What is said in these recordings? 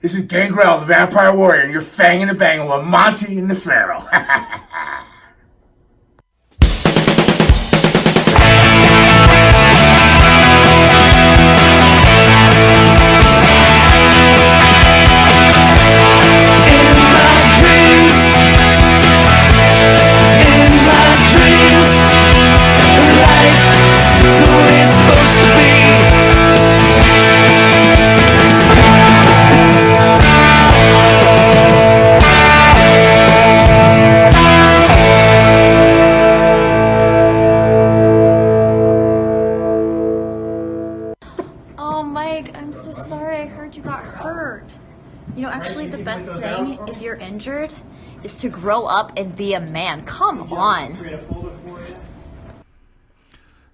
This is Gangrel, the Vampire Warrior, and you're fanging and banging with Monte the Pharaoh. The best thing if you're injured is to grow up and be a man. Come on.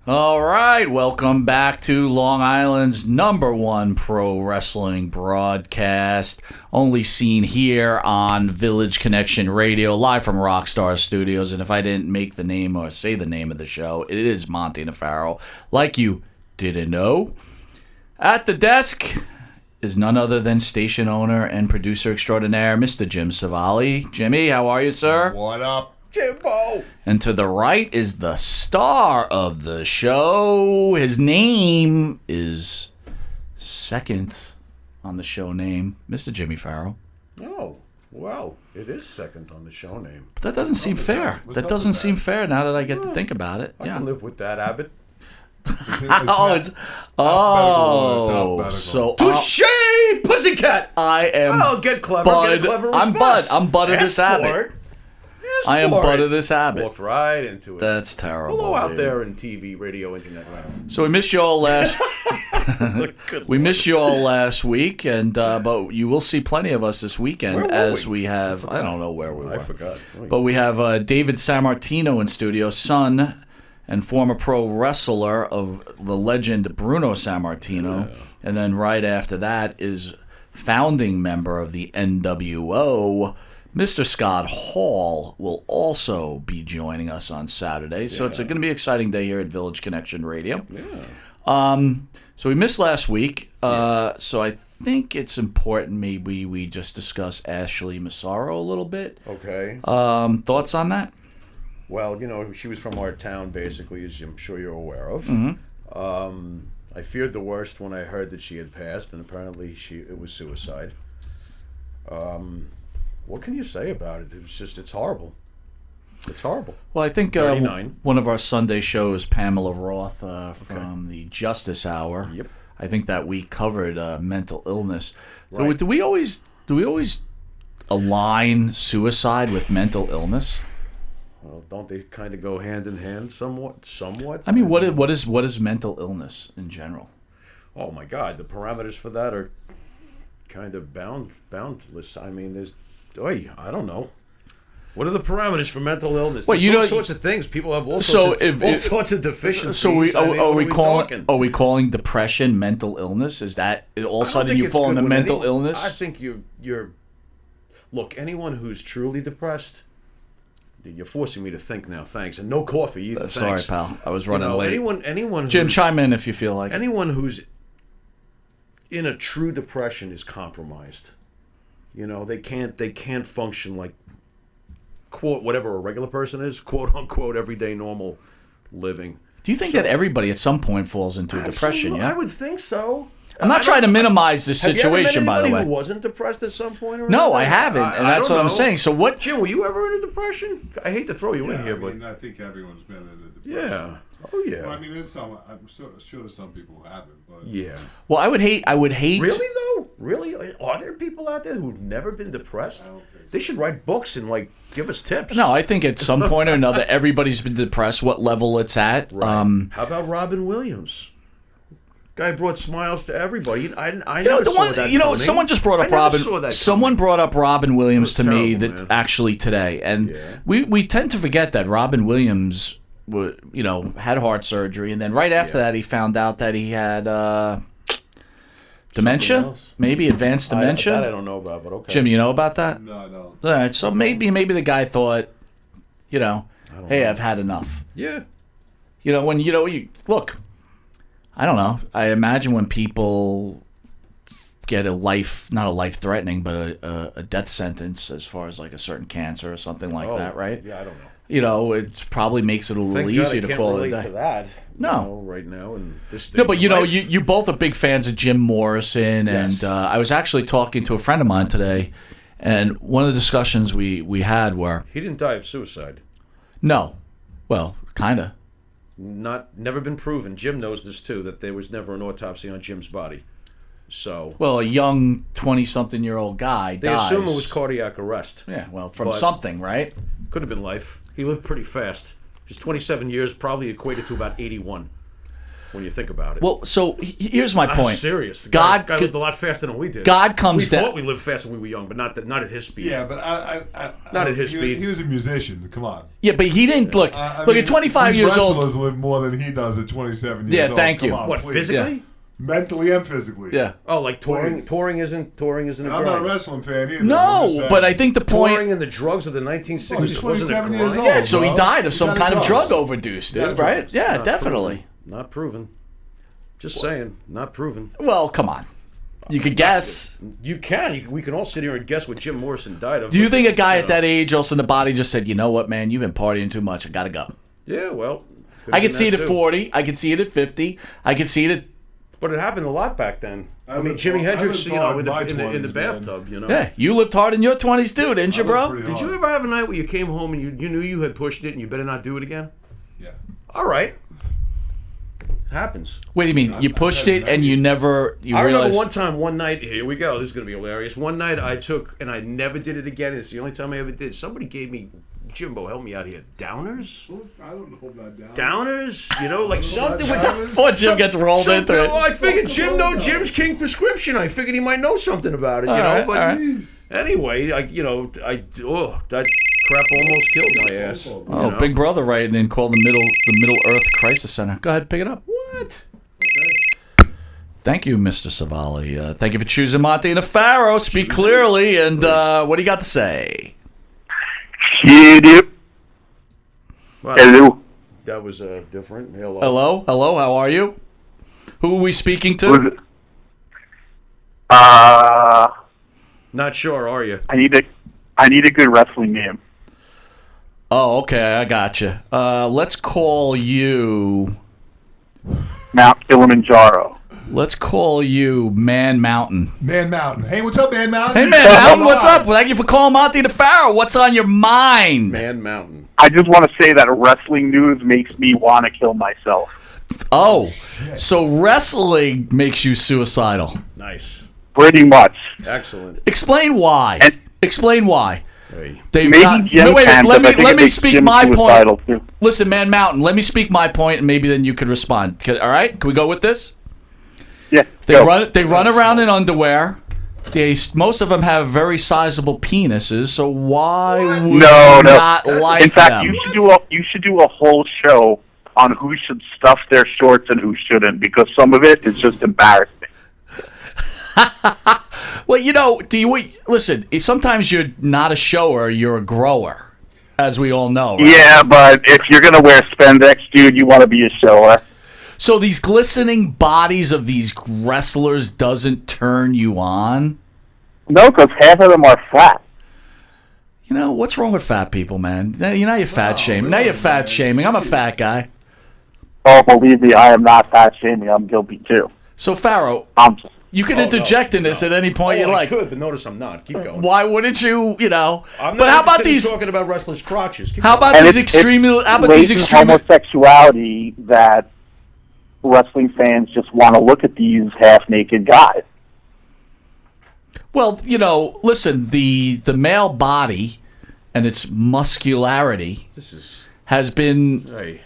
All right, welcome back to Long Island's #1 pro wrestling broadcast, only seen here on Village Connection Radio, live from Rockstar Studios. And if I didn't make the name or say the name of the show, it is Monte The Pharaoh, like you didn't know. At the desk is none other than station owner and producer extraordinaire, Mr. Jim Savali. Jimmy, how are you, sir? What up, Jimbo? And to the right is the star of the show. His name is second on the show name, Mr. Jimmy Farrell. Oh, well, it is second on the show name. But that doesn't seem fair. That doesn't seem fair now that I get to think about it. I can live with that, Abbott. So touche, pussycat. I am. I'll get clever. Get a clever response. I'm Bud of this habit. I am Bud of this habit. Walked right into it. That's terrible. Hello out there in TV, radio, internet land. So we missed you all last. We missed you all last week, and but you will see plenty of us this weekend as we have. I don't know where we were. I forgot. But we have David Sammartino in studio, son and former pro wrestler of the legend Bruno Sammartino. Yeah. And then right after that is founding member of the NWO, Mr. Scott Hall will also be joining us on Saturday. So it's going to be an exciting day here at Village Connection Radio. Yeah. So we missed last week. So I think it's important maybe we just discuss Ashley Massaro a little bit. Okay. Thoughts on that? Well, you know, she was from our town, basically, as I'm sure you're aware of. Mm-hmm. I feared the worst when I heard that she had passed, and apparently it was suicide. What can you say about it? It's horrible. It's horrible. Well, I think one of our Sunday shows, Pamela Roth from the Justice Hour. Yep. I think that week covered mental illness. So Right. do we always align suicide with mental illness? Well, don't they kind of go hand in hand somewhat? I mean, what is mental illness in general? Oh my God, the parameters for that are kind of boundless. I mean, I don't know. What are the parameters for mental illness? Well, There's all sorts of things. People have all sorts of deficiencies. So are we calling depression mental illness? Is that all of a sudden you fall into mental illness? I think you're. Look, anyone who's truly depressed. You're forcing me to think now. Thanks, and no coffee either. Sorry, pal. I was running late. Anyone. Jim, chime in if you feel like. Anyone who's in a true depression is compromised. You know, they can't function like quote whatever a regular person is, quote unquote everyday normal living. Do you think that everybody at some point falls into depression? Yeah, I would think so. I'm not trying to minimize this situation, by the way. Have you ever met anybody who wasn't depressed at some point? Or no, I haven't, and that's what I'm saying. So what? Jim, were you ever in a depression? I hate to throw you in here, but I think everyone's been in a depression. Yeah. Oh yeah. Well, I mean, I'm sure some people who haven't, but yeah. Well, I would hate. Really though? Really? Are there people out there who've never been depressed? They should write books and give us tips. No, I think at some point or another, everybody's been depressed. What level it's at? Right. How about Robin Williams? Guy brought smiles to everybody. I never saw that coming. Someone just brought up Robin. Someone brought up Robin Williams to me actually today, and we tend to forget that Robin Williams, had heart surgery, and then right after that, he found out that he had dementia, maybe advanced dementia. That I don't know about, but okay. Jim, you know about that? No. All right, so maybe the guy thought, hey, I've had enough. Yeah. When you look. I don't know. I imagine when people get not a life-threatening, but a death sentence as far as like a certain cancer or something like that, right? Yeah, I don't know. You know, it probably makes it a little easier to call it a day. To that. No, right now and this. No, but you know, you both are big fans of Jim Morrison, and I was actually talking to a friend of mine today, and one of the discussions we had were he didn't die of suicide. No, well, kinda. Never been proven. Jim knows this too, that there was never an autopsy on Jim's body. So well, a young 20-something-year-old guy they dies. assume it was cardiac arrest. Yeah, well, from something, right? Could have been life. He lived pretty fast. His 27 years probably equated to about 81 when you think about it. Well, so here's my point. I'm serious. The God guy lived a lot faster than we did. God comes down. We thought we lived faster when we were young, but not at his speed. Yeah, but not at his speed. He was a musician. Come on. Yeah, but he didn't look. Look, at 25 years old. Wrestlers live more than he does at 27 years old. Yeah, thank you. Come on, what, please. physically? Yeah. Mentally and physically. Yeah. Oh, like touring. Please. Touring isn't a I'm grind. not a wrestling fan either. No, but I think the point. Touring and the drugs of the 1960s he's wasn't a 27 grind. years old. Yeah, so he bro. died of He some died of kind of drugs. drug overdose, He died dude. of Right? drugs. Yeah, Not definitely. proven. Not proven. Just saying. Not proven. Well, come on. You could guess. You can. We can all sit here and guess what Jim Morrison died of. Do you think a guy at that age, also in the body, just said, "You know what, man? You've been partying too much. I gotta go." Yeah, well. I could see it at 40. I could see it at 50. I could see it at. But it happened a lot back then. I mean, lived Jimi hard- Hendrix, I you know, lived hard in in the my 20s, bathtub, you know. Yeah, you lived hard in your 20s too, didn't you, I lived bro? pretty Did you hard. ever have a night where you came home and you knew you had pushed it and you better not do it again? Yeah. All right. Happens. What do you mean? You pushed it and you never. You I realized. remember one night, here we go, this is going to be hilarious. One night I took, and I never did it again, it's the only time I ever did. Somebody gave me, Jimbo, help me out here, downers? I don't know about that. Downers? You know, like something Downers? with... Before Jim gets rolled into it. Well, I figured Jim knows Jim's King prescription. I figured he might know something about it, you know. right, But all right. anyway, that crap almost killed my ass. Oh, you know? Big Brother writing in called the Middle Earth Crisis Center. Go ahead, pick it up. What? Thank you, Mr. Savali. Thank you for choosing Monte the Pharaoh. Speak clearly, and what do you got to say? Hello. That was different. Hello. Hello, hello. How are you? Who are we speaking to? Not sure, are you? I need a good wrestling name. Oh, okay. I got you. Let's call you. Mount Kilimanjaro. Let's call you Man Mountain. Man Mountain. Hey, what's up, Man Mountain? Hey, Man Mountain. What's up? Thank you for calling Monte the Pharaoh. What's on your mind? Man Mountain. I just want to say that wrestling news makes me want to kill myself. Oh, so wrestling makes you suicidal. Nice. Pretty much. Excellent. Explain why. And- Explain why. Hey. They've Maybe got, Jim no, wait, can, let but I think me it makes speak Jim my suicidal, point. too. Listen, Man Mountain, let me speak my point, and maybe then you could respond. All right? Can we go with this? Yeah. They go. run around in underwear. Most of them have very sizable penises, so why would you not like In fact, them? you should do a whole show on who should stuff their shorts and who shouldn't, because some of it is just embarrassing. Well, you know, listen, sometimes you're not a shower, you're a grower, as we all know, right? Yeah, but if you're going to wear spandex, dude, you want to be a shower. So these glistening bodies of these wrestlers doesn't turn you on? No, because half of them are fat. You know, what's wrong with fat people, man? You know, you're fat shaming. Now you're fat shaming. I'm a fat guy. Oh, believe me, I am not fat shaming. I'm guilty, too. So, Pharaoh, you can interject in this at any point you like. I could, but notice I'm not. Keep going. Why wouldn't you, you know? I'm not but how about interested in these? talking about wrestlers' crotches. Keep How going. about And these it's extreme? How about these latent extreme? homosexuality that wrestling fans just want to look at these half-naked guys. Well, you know, listen, the male body and its muscularity has been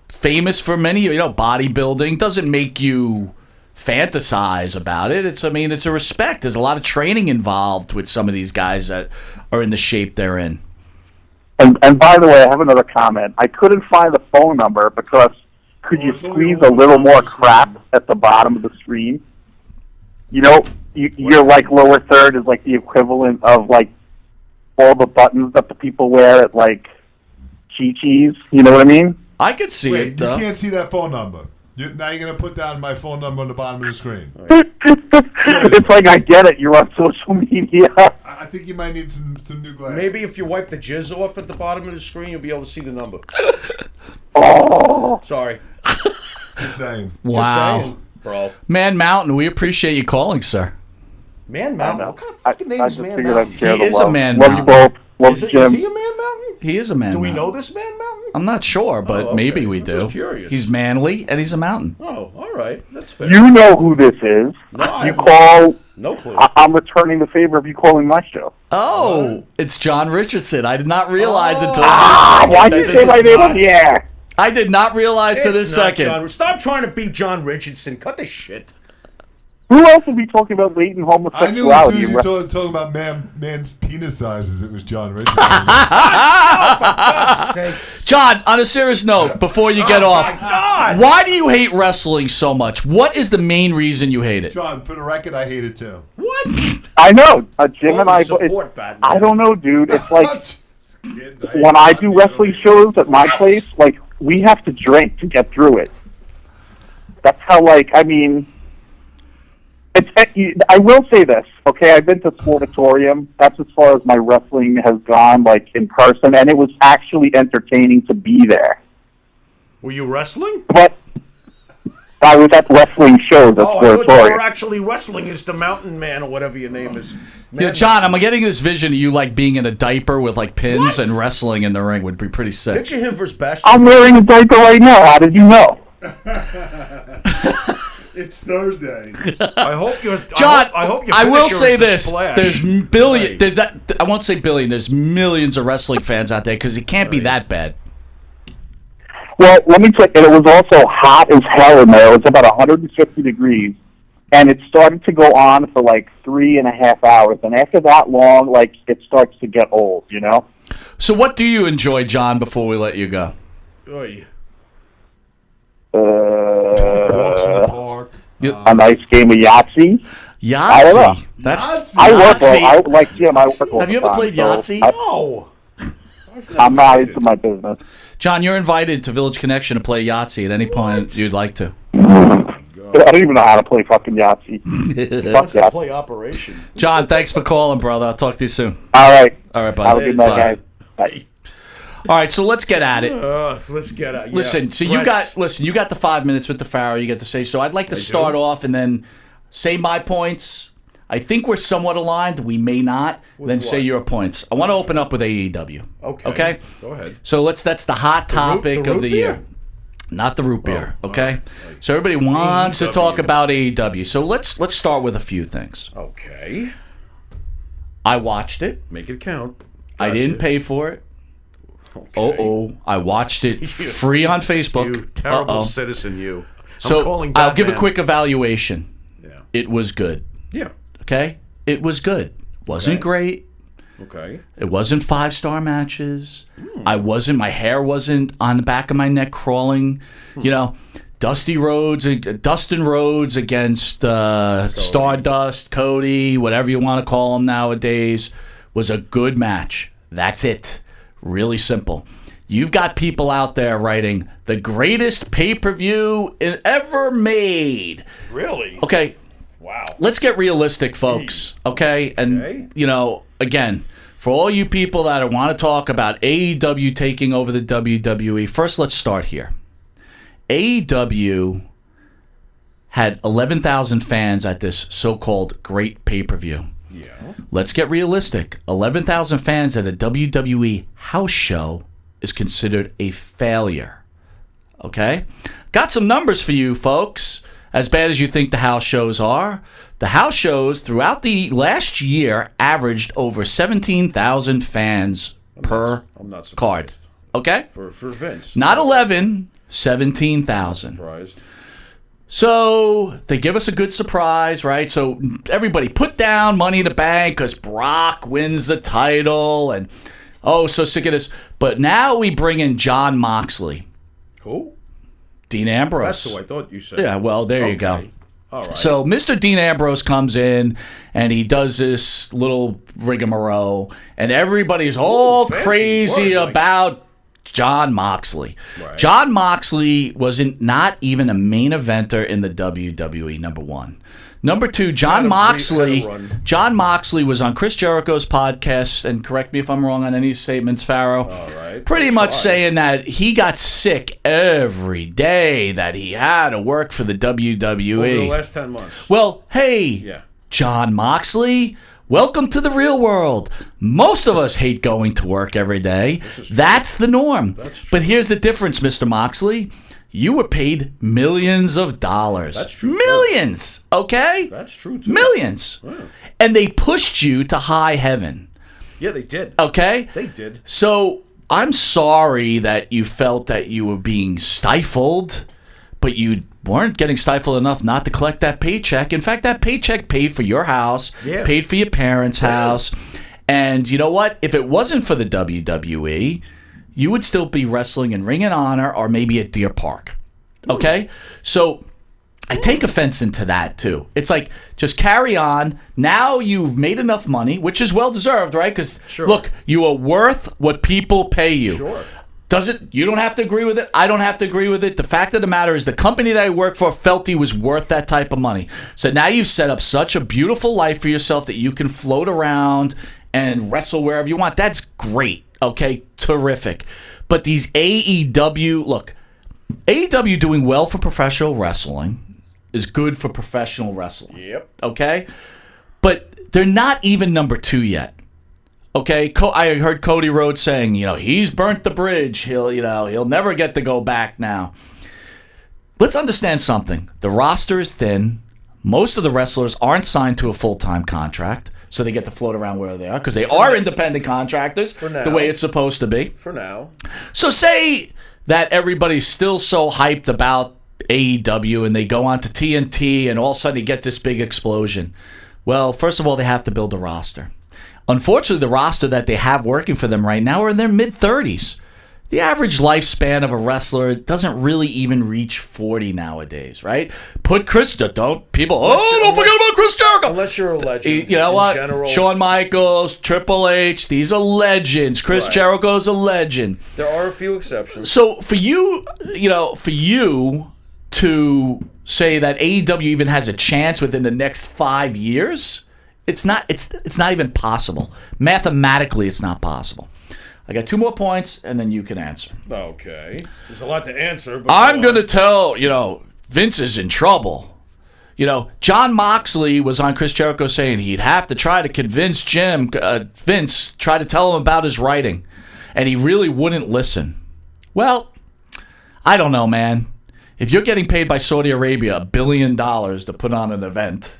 famous for many. You know, bodybuilding doesn't make you fantasize about it. It's a respect. There's a lot of training involved with some of these guys that are in the shape they're in. And by the way, I have another comment. I couldn't find the phone number because could you squeeze a little more crap at the bottom of the screen? You know, your like lower third is like the equivalent of like all the buttons that the people wear at like Chi-Chi's. You know what I mean? I could see it. You can't see that phone number. Now you're going to put down my phone number on the bottom of the screen. It's like, I get it. You're on social media. I think you might need some new glasses. Maybe if you wipe the jizz off at the bottom of the screen, you'll be able to see the number. Oh. Sorry. Just saying. Wow. Just saying, bro. Man Mountain, we appreciate you calling, sir. Man Mountain? What kind of I fucking name I is just Man figured Mountain? I'd share He the is a love. man Love mountain. you both. Love Is Jim. he a Man Mountain? He is a man Do we mountain. know this Man Mountain? I'm not sure, but Oh, okay. maybe we I'm do. just curious. He's manly, and he's a mountain. Oh, all right. That's fair. You know who this is. I You have call. No clue. I'm returning the favor of you calling my show. Oh, it's John Richardson. I did not realize until Why did you say my name on the air? I did not realize to this It's not second. John. Stop trying to beat John Richardson. Cut the shit. Who else would be talking about latent I knew as homosexuality? soon as you started talking about man's penis sizes, it was John Richardson. Sakes. John, on a serious note, before you get off, My God. why do you hate wrestling so much? What is the main reason you hate it? John, for the record, I hate it too. What? I know. Jim and Only I. support Batman. I don't know, dude. It's like Kid, when I do wrestling shows at my place, like, we have to drink to get through it. That's how, like, I mean, I will say this, okay? I've been to Sportatorium. That's as far as my wrestling has gone, like, in person, and it was actually entertaining to be there. Were you wrestling? But I was at wrestling shows at Oh, I thought you were Sportatorium. actually wrestling as the Mountain Man or whatever your name is. Yeah, John, I'm getting this vision of you like being in a diper with like pins and wrestling in the ring would be pretty sick. Picture him versus Bastion. I'm wearing a diaper right now. How did you know? It's Thursday. I hope you're. John, I hope your I will finisher say is the this: splash. there's billion. I won't say billion. There's millions of wrestling fans out there because it can't be that bad. Well, let me tell you, it was also hot as hell in there. It was about 150 degrees, and it started to go on for like 3.5 hours. And after that long, like, it starts to get old, you know? So, what do you enjoy, John? Before we let you go, Oy. Walks in the park. A nice game of Yahtzee. I don't know. Yahtzee. That's I work Yahtzee. all, like Jim, I work all Have the you ever time, played so Yahtzee? No. I'm not into my business. John, you're invited to Village Connection to play Yahtzee at any point you'd like to. I don't even know how to play fucking Yahtzee. Fuck What's the that. play operation? John, thanks for calling, brother. I'll talk to you soon. All right. All right, buddy. Have a good night, Bye. guys. Bye. All right, so let's get at it. Let's get out. Yeah. Listen, so you got the 5 minutes with the Pharaoh. You get to say so. I'd like to start off and then say my points. I think we're somewhat aligned. We may not. Then say what? your points. I want to open up with AEW. Okay. Okay. Go ahead. So that's the hot topic the of root the beer? year. Not the root beer. Okay. So everybody wants to talk about AEW. So let's start with a few things. Okay. I watched it. Make it count. I didn't pay for it. Okay. I watched it free on Facebook. You terrible citizen, you. So calling I'll give a Batman. quick evaluation. Yeah. It was good. Yeah. Okay? It was good. Wasn't great. Okay. It wasn't 5-star matches. My hair wasn't on the back of my neck crawling. You know, Dustin Rhodes against Stardust, Cody, whatever you want to call him nowadays, was a good match. That's it. Really simple. You've got people out there writing the greatest pay-per-view ever made. Really? Okay, Wow. let's get realistic, folks. Okay, and Okay. again, for all you people that want to talk about AEW taking over the WWE, first let's start here. AEW had 11,000 fans at this so-called great pay-per-view. Yeah. Let's get realistic. 11,000 fans at a WWE house show is considered a failure. Okay? Got some numbers for you, folks. As bad as you think the house shows are, the house shows throughout the last year averaged over 17,000 fans per I'm not surprised. card. Okay? For Vince. Not 11, 17,000. Surprised. So they give us a good surprise, right? So everybody put down Money in the Bank because Brock wins the title, and so sick of this. But now we bring in John Moxley, Who? Dean Ambrose. That's who I thought you said. Yeah, well, there you go. All right. So Mr. Dean Ambrose comes in and he does this little rigmarole, and everybody's all fancy crazy word, like- about John Moxley. Right. John Moxley wasn't not even a main eventer in the WWE, number one. Number 2, John Had a Moxley. run. John Moxley was on Chris Jericho's podcast, and correct me if I'm wrong on any statements, Pharaoh. All right. Pretty I'll much try. saying that he got sick every day that he had to work for the WWE. Over the last 10 months. Well, hey, Yeah. John Moxley, welcome to the real world. Most of us hate going to work every day. That's the norm. That's true. But here's the difference, Mr. Moxley. You were paid millions of dollars. That's true, too. Millions, okay? That's true, too. Millions. Wow. And they pushed you to high heaven, Yeah, they did. okay? They did. So I'm sorry that you felt that you were being stifled, but you weren't getting stifled enough not to collect that paycheck. In fact, that paycheck paid for your house, Yeah. paid for your parents' house. And you know what? If it wasn't for the WWE, you would still be wrestling in Ring of Honor or maybe at Deer Park. Okay? So I take offense into that too. It's like, just carry on. Now you've made enough money, which is well deserved, right? Because Sure. look, you are worth what people pay you. Sure. You don't have to agree with it. I don't have to agree with it. The fact of the matter is the company that I work for felt he was worth that type of money. So now you've set up such a beautiful life for yourself that you can float around and wrestle wherever you want. That's great. Okay, terrific. But these AEW, look, AEW doing well for professional wrestling is good for professional wrestling. Yep. Okay? But they're not even number 2 yet. Okay? I heard Cody Rhodes saying, he's burnt the bridge. He'll never get to go back now. Let's understand something. The roster is thin. Most of the wrestlers aren't signed to a full-time contract, so they get to float around where they are because they are independent contractors the way it's supposed to be. For now. So say that everybody's still so hyped about AEW and they go on to TNT and all of a sudden you get this big explosion. Well, first of all, they have to build a roster. Unfortunately, the roster that they have working for them right now are in their mid-30s. The average lifespan of a wrestler doesn't really even reach 40 nowadays, right? Don't forget about Chris Jericho. Unless you're a legend. You know in what? General, Shawn Michaels, Triple H, these are legends. Chris Right. Jericho's a legend. there are a few exceptions. So for you to say that AEW even has a chance within the next 5 years, it's not even possible. Mathematically, it's not possible. I got 2 more points, and then you can answer. Okay. There's a lot to answer. But I'm going to tell, Vince is in trouble. John Moxley was on Chris Jericho saying he'd have to try to convince Vince, try to tell him about his writing. And he really wouldn't listen. Well, I don't know, man. If you're getting paid by Saudi Arabia $1 billion to put on an event,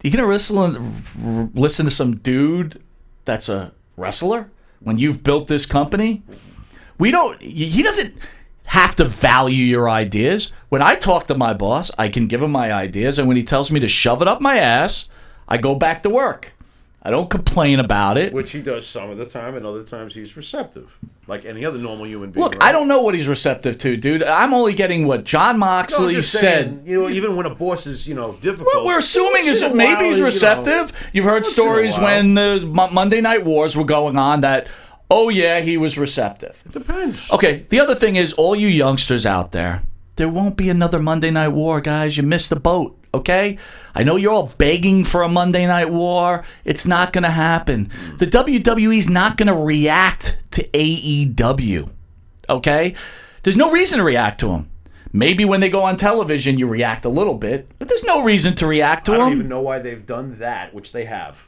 you going to listen to some dude that's a wrestler when you've built this company? He doesn't have to value your ideas. When I talk to my boss, I can give him my ideas, and when he tells me to shove it up my ass, I go back to work. I don't complain about it. Which he does some of the time, and other times he's receptive. Like any other normal human being. Look, right? I don't know what he's receptive to, dude. I'm only getting what John No, I'm Moxley just said. saying, even when a boss is, difficult. What we're assuming once is in a that maybe while, he's receptive. You've heard once in a stories while. when the Monday Night Wars were going on that, oh yeah, he was receptive. Depends. Okay, the other thing is, all you youngsters out there, there won't be another Monday Night War, guys. You missed the boat, okay? I know you're all begging for a Monday Night War. It's not going to happen. The WWE's not going to react to AEW, okay? There's no reason to react to them. Maybe when they go on television, you react a little bit, but there's no reason to react to I them. don't even know why they've done that, which they have.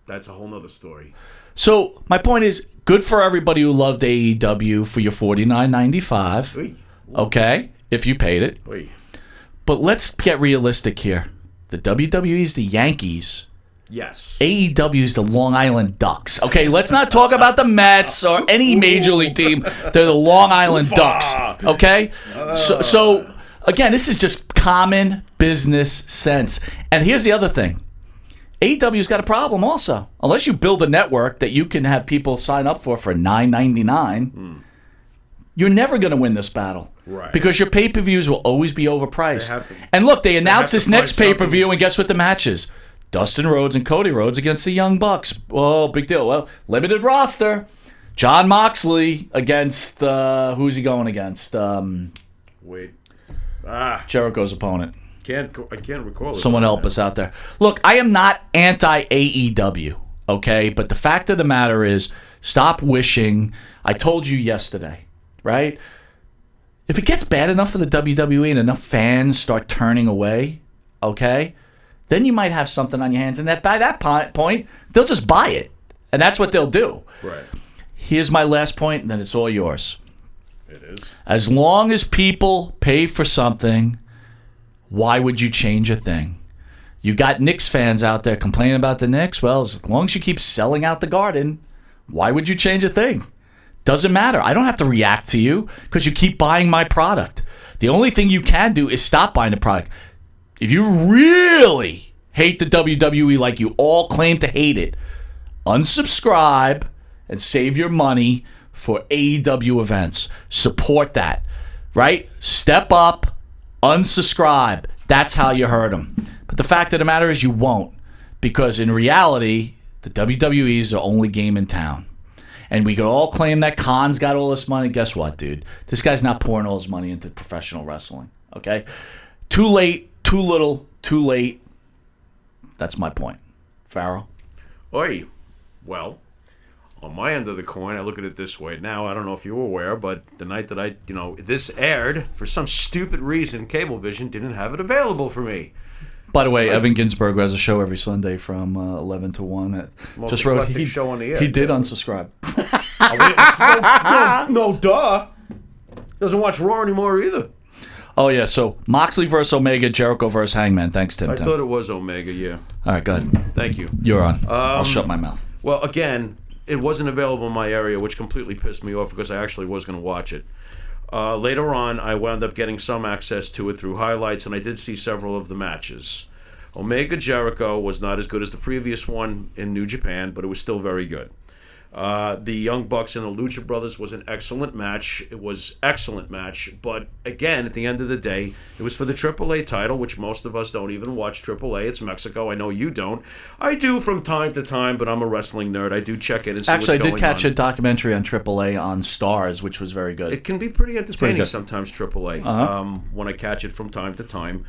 That's a whole nother story. So my point is, good for everybody who loved AEW for your $49.95, Oy. okay, if you paid it. Oy. But let's get realistic here. The WWE is the Yankees. Yes. AEW is the Long Island Ducks. Okay, let's not talk about the Mets or any major league team. They're the Long Island Ducks. Okay? So again, this is just common business sense. And here's the other thing. AEW's got a problem also. Unless you build a network that you can have people sign up for $9.99, you're never going to win this battle. Right. Because your pay-per-views will always be overpriced. They have to- And look, they announced to this find next pay-per-view, something. and guess what the match is? Dustin Rhodes and Cody Rhodes against the Young Bucks. Oh, big deal. Well, limited roster. John Moxley against, who's he going against? Wait. Jericho's opponent. I can't recall. Someone help us out there. Look, I am not anti AEW, okay? But the fact of the matter is, stop wishing. I told you yesterday, right? If it gets bad enough for the WWE and enough fans start turning away, okay, then you might have something on your hands. And that by that point, they'll just buy it. And that's what they'll do. Right. Here's my last point, and then it's all yours. It is. As long as people pay for something, why would you change a thing? You got Knicks fans out there complaining about the Knicks. Well, as long as you keep selling out the Garden, why would you change a thing? Doesn't matter. I don't have to react to you because you keep buying my product. The only thing you can do is stop buying the product. If you really hate the WWE like you all claim to hate it, unsubscribe and save your money for AEW events. Support that, right? Step up, unsubscribe. That's how you hurt them. But the fact of the matter is you won't, because in reality, the WWE is the only game in town. And we could all claim that Khan's got all this money. Guess what, dude? This guy's not pouring all his money into professional wrestling, okay? Too late, too little, too late. That's my point. Pharaoh? Oi. Well, on my end of the coin, I look at it this way. Now, I don't know if you were aware, but the night that this aired, for some stupid reason, Cablevision didn't have it available for me. By the way, Evan Ginsberg has a show every Sunday from 11 to 1. Just wrote show on the air. He did unsubscribe. No, duh. Doesn't watch Raw anymore either. Oh, yeah. So Moxley versus Omega, Jericho versus Hangman. Thanks, Tim. I thought it was Omega, yeah. All right, go ahead. Thank you. You're on. I'll shut my mouth. Well, again, it wasn't available in my area, which completely pissed me off because I actually was going to watch it. Later on, I wound up getting some access to it through highlights, and I did see several of the matches. Omega Jericho was not as good as the previous one in New Japan, but it was still very good. The Young Bucks and the Lucha Brothers was an excellent match. It was excellent match, but again, at the end of the day, it was for the AAA title, which most of us don't even watch AAA. It's Mexico. I know you don't. I do from time to time, but I'm a wrestling nerd. I do check it and see Actually, what's going on. I did catch a documentary on AAA on Stars, which was very good. It can be pretty entertaining good. sometimes, AAA, when I catch it from time to time.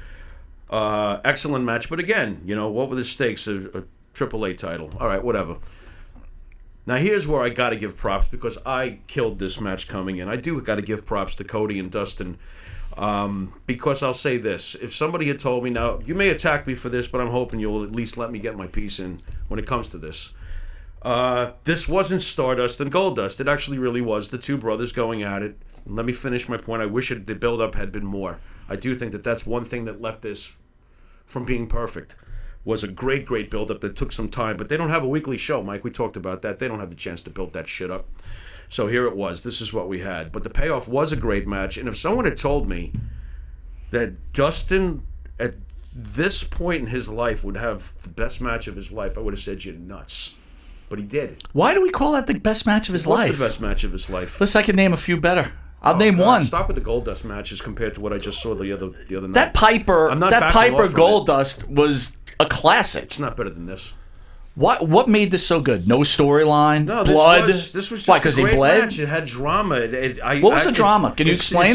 Excellent match, but again, what were the stakes? A AAA title. All right, whatever. Now, here's where I got to give props because I killed this match coming in. I do got to give props to Cody and Dustin because I'll say this. If somebody had told me, now, you may attack me for this, but I'm hoping you'll at least let me get my piece in when it comes to this. This wasn't Stardust and Goldust. It actually really was the two brothers going at it. And let me finish my point. I wish the build-up had been more. I do think that that's one thing that left this from being perfect. Was a great build-up that took some time, but they don't have a weekly show, Mike. We talked about that. They don't have the chance to build that shit up. So here it was. This is what we had. But the payoff was a great match, and if someone had told me that Dustin, at this point in his life, would have the best match of his life, I would have said, you're nuts. But he did. Why do we call that the best match of his life? What's the best match of his life? Listen, I can name a few better. I'll name one. Stop with the Goldust matches compared to what I just saw the other night. That Piper Goldust was a classic. It's not better than this. What made this so good? No storyline, no, blood. This was just why? Because he bled. Match. It had drama. What was the drama? Can you explain?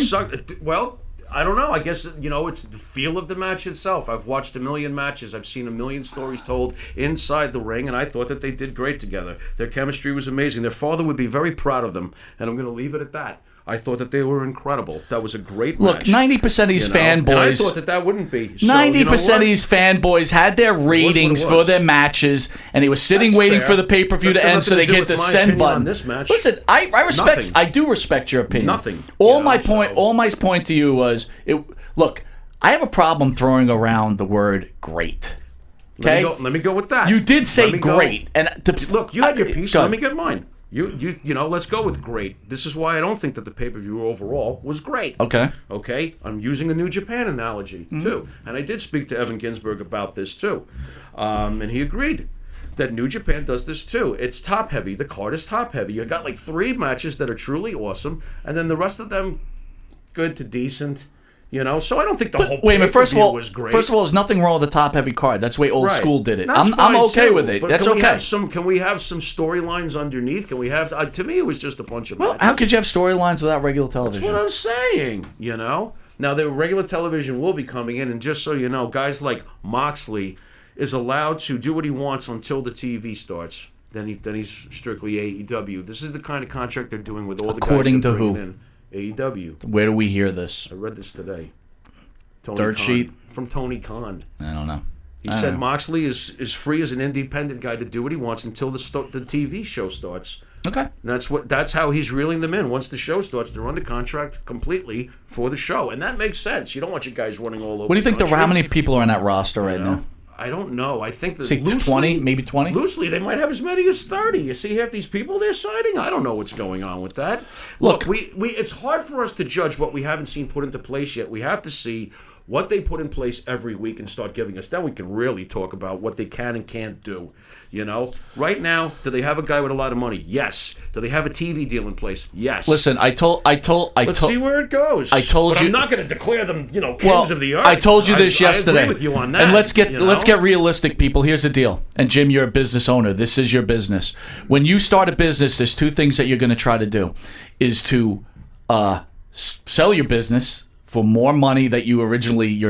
Well, I don't know. I guess it's the feel of the match itself. I've watched a million matches. I've seen a million stories told inside the ring, and I thought that they did great together. Their chemistry was amazing. Their father would be very proud of them, and I'm going to leave it at that. I thought that they were incredible. That was a great match. Look, 90% of these fanboys... And I thought that wouldn't be. 90% of these fanboys had their ratings for their matches, and they were sitting waiting for the pay-per-view to end so they get the send button. This match. Listen, I respect... Nothing. I do respect your opinion. Nothing. All my point to you was... Look, I have a problem throwing around the word great. Okay? Let me go with that. You did say great. And look, you had your piece, so let me get mine. Let's go with great. This is why I don't think that the pay-per-view overall was great. Okay. I'm using a New Japan analogy, too. And I did speak to Evan Ginsberg about this, too. And he agreed that New Japan does this, too. It's top-heavy. The card is top-heavy. You got like 3 matches that are truly awesome, and then the rest of them good to decent. So I don't think the whole pay-per-view was great. First of all, there's nothing wrong with the top-heavy card. That's the way old school did it. I'm okay with it. But That's okay. Can we have some storylines underneath? Can we have? To me, it was just a bunch of. Well, how could you have storylines without regular television? That's what I'm saying. Now, their regular television will be coming in, and just so you know, guys like Moxley is allowed to do what he wants until the TV starts. Then he's strictly AEW. This is the kind of contract they're doing with all the According guys to who? in AEW. Where do we hear this? I read this today. Dirt sheet? From Tony Khan. I don't know. He said Moxley is free as an independent guy to do what he wants until the TV show starts. Okay. And that's how he's reeling them in. Once the show starts, they're under contract completely for the show, and that makes sense. You don't want your guys running all over. What do you think? the How many people are on that roster right now? I don't know. I think that Say 20, maybe 20. Loosely, they might have as many as 30. You see half these people they're signing. I don't know what's going on with that. Look, we it's hard for us to judge what we haven't seen put into place yet. We have to see what they put in place every week and start giving us. Then we can really talk about what they can and can't do. You know, right now, do they have a guy with a lot of money? Yes. Do they have a TV deal in place? Yes. Listen, Let's see where it goes. I told but you. I'm not going to declare them, kings of the earth. I told you this yesterday. I agree with you on that. And let's get realistic, people. Here's the deal. And Jim, you're a business owner. This is your business. When you start a business, there's two things that you're going to try to do: is to sell your business for more money that your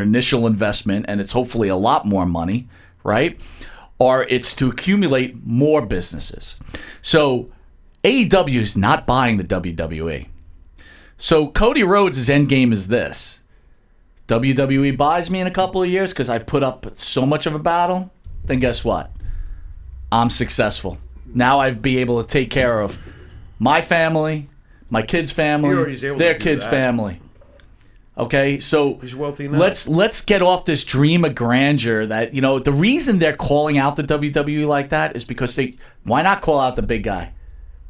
initial investment, and it's hopefully a lot more money, right? Or it's to accumulate more businesses. So AEW is not buying the WWE. So Cody Rhodes' end game is this. WWE buys me in a couple of years because I put up so much of a battle, then guess what? I'm successful. Now I'd be able to take care of my family, my kids' family, their kids' family. Okay, so he's wealthy now. Let's get off this dream of grandeur that, the reason they're calling out the WWE like that is because why not call out the big guy?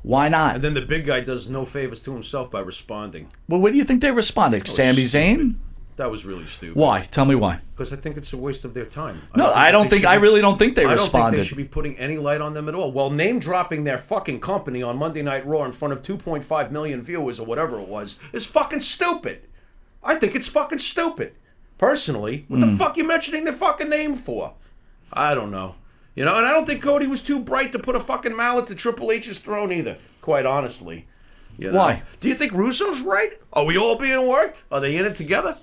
Why not? And then the big guy does no favors to himself by responding. Well, what do you think they responded? Sami Zayn? That was really stupid. Why? Tell me why. Because I think it's a waste of their time. I really don't think they responded. I don't think they should be putting any light on them at all. Well, name dropping their fucking company on Monday Night Raw in front of 2.5 million viewers or whatever it was is fucking stupid. I think it's fucking stupid. Personally, what the fuck you mentioning their fucking name for? I don't know. And I don't think Cody was too bright to put a fucking mallet to Triple H's throne either, quite honestly. Why? Do you think Russo's right? Are we all being worked? Are they in it together?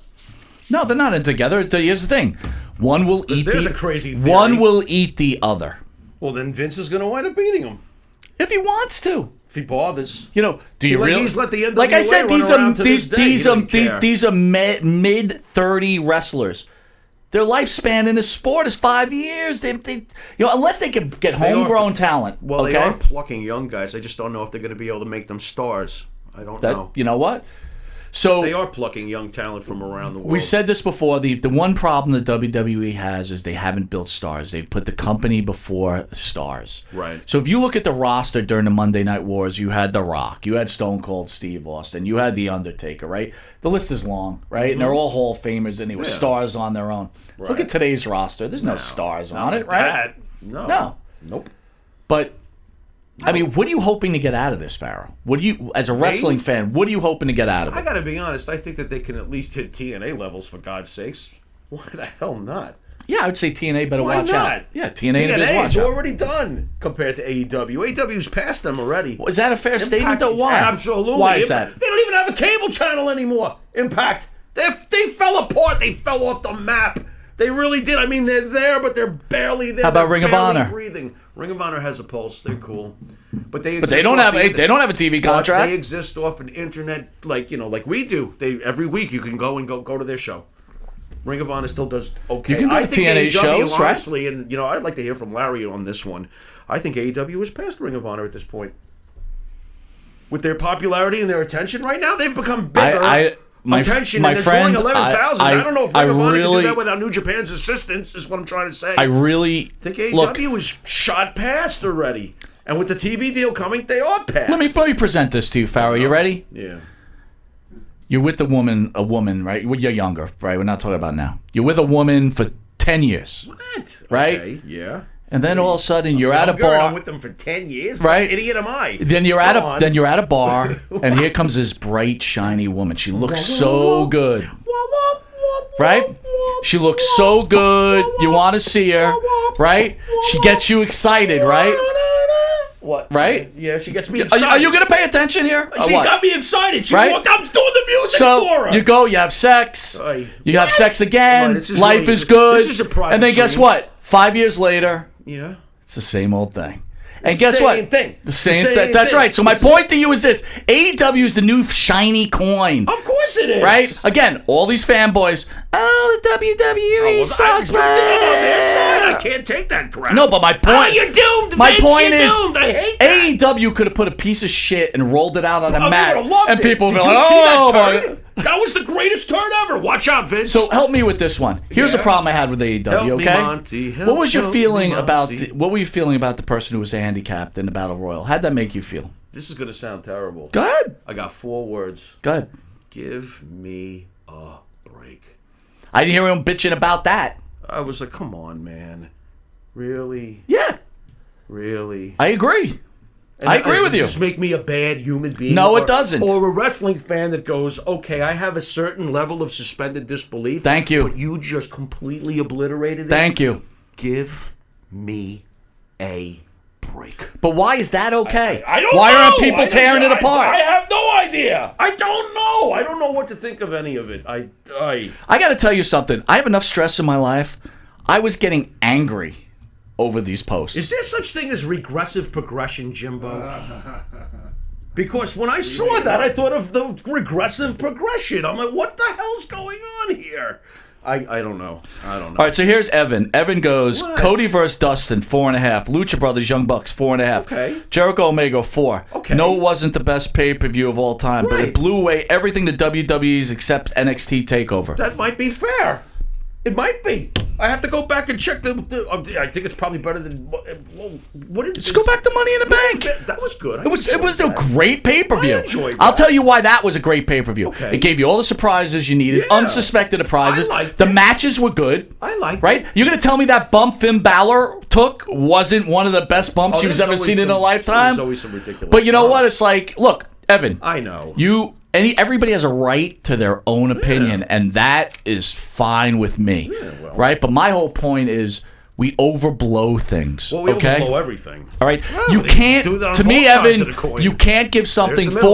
No, they're not in together. Here's the thing. One will eat a crazy theory. One will eat the other. Well, then Vince is going to wind up beating him. If he wants to. If he bothers. Do you really? He's let the NWA like I said, these are mid 30 wrestlers. Their lifespan in the sport is 5 years. They unless they can get homegrown talent. Well, they are plucking young guys. I just don't know if they're going to be able to make them stars. I don't know. You know what? So they are plucking young talent from around the world. We said this before. The one problem that WWE has is they haven't built stars. They've put the company before the stars. Right. So if you look at the roster during the Monday Night Wars, you had The Rock, you had Stone Cold Steve Austin, you had The Undertaker, right? The list is long, right? And they're all Hall of Famers and they were stars on their own. Right. Look at today's roster. There's no stars on it, right? No. Nope. But I mean, what are you hoping to get out of this, Pharaoh? As a wrestling fan, what are you hoping to get out of it? I gotta be honest, I think that they can at least hit TNA levels, for God's sakes. Why the hell not? Yeah, I would say TNA better watch out. Yeah, TNA is already done compared to AEW. AEW's past them already. Is that a fair statement, though? Why? Absolutely. Why is that? They don't even have a cable channel anymore. Impact. They fell apart. They fell off the map. They really did. I mean, they're there, but they're barely there. How about Ring of Honor? Breathing. Ring of Honor has a pulse. They're cool, but they don't have a TV contract. They exist off an internet, like we do. Every week you can go to their show. Ring of Honor still does okay. You can go to TNA shows, honestly, right? And I'd like to hear from Larry on this one. I think AEW is past Ring of Honor at this point. With their popularity and their attention right now, they've become bigger. My friend, 11,000. I don't know if Ring of Honor can do that without New Japan's assistance, is what I'm trying to say. I really think AEW was shot past already. And with the TV deal coming, they are past. Let me present this to you, Pharaoh. You ready? Yeah. You're with a woman, right? You're younger, right? We're not talking about now. You're with a woman for 10 years. What? Right? Okay, yeah. And then all of a sudden you're at a bar. I'm with them for 10 years. Right? What idiot am I? Then you're at a bar, and here comes this bright, shiny woman. She looks so good. Right? She looks so good. You want to see her, right? She gets you excited, right? What? Right? Yeah, she gets me Are excited. you going to pay attention here? Or She what? got me excited. She Right? walked out, I was doing the music So for her. you go, you have sex, Aye. you have sex Come again, on, this is life really- is good, this is a private and then guess dream. what? 5 years later, Yeah. it's the same old thing. And guess Same what? thing. The same. The same That's thing. right. So my This is- point to you is this: AEW is the new shiny coin. Of course it is. Right? Again, all these fanboys. Oh, the WWE sucks, I'm on their side. I man. can't take that crap. No, but my point. You're doomed, My Vince, point you're is, doomed. I hate that. AEW could have put a piece of shit and rolled it out on a I mat, would've loved and it. people would Did be you like, see "Oh, that my." turn? That was the greatest turn ever. Watch out, Vince. So help me with this one. Here's a Yeah. problem I had with AEW. Help me, Okay, Monty. what was your Help feeling me, about Monty. what were you feeling about the person who was handicapped in the Battle Royal? How'd that make you feel? This is going to sound terrible. Go ahead. I got 4 words. Go ahead. Give me a break. I didn't hear him bitching about that. I was like, come on, man. Really? Yeah, Really? I agree. And I agree with does you. this make me a bad human being? No, or, it doesn't. Or a wrestling fan that goes, okay, I have a certain level of suspended disbelief. Thank you. But you just completely obliterated it. Thank you. Give me a break. But why is that okay? I don't why know. aren't people tearing it apart? I have no idea. I don't know. I don't know what to think of any of it. I got to tell you something. I have enough stress in my life. I was getting angry over these posts. Is there such thing as regressive progression, Jimbo? Because when I saw that, I thought of the regressive progression. I'm like, what the hell's going on here? I don't know. I don't know. All right, so here's Evan. Evan goes, What? Cody versus Dustin, 4.5. Lucha Brothers, Young Bucks, 4.5. Okay. Jericho Omega, 4. Okay. No, it wasn't the best pay-per-view of all time, but Right. it blew away everything the WWE's except NXT TakeOver. That might be fair. It might be. I have to go back and check the I think it's probably better than what did Let's go back to Money in the Bank. That was good. It was a great pay-per-view. I enjoyed I'll that. tell you why that was a great pay-per-view. Okay. It gave you all the surprises you needed, Yeah. unsuspected surprises. I liked The it. matches were good. I liked Right? it. You're going to tell me that bump Finn Balor took wasn't one of the best bumps you've there's ever always seen in a some- lifetime? There's always some ridiculous But you know what? bumps. It's like, look, Evan, I know. everybody has a right to their own opinion, and that is fine with me. well. Right? But my whole point is we overblow things. Well, we okay? overblow everything. All right, Well, you they can't. do that on To me, both sides Evan, of the coin. you can't give something There's the middle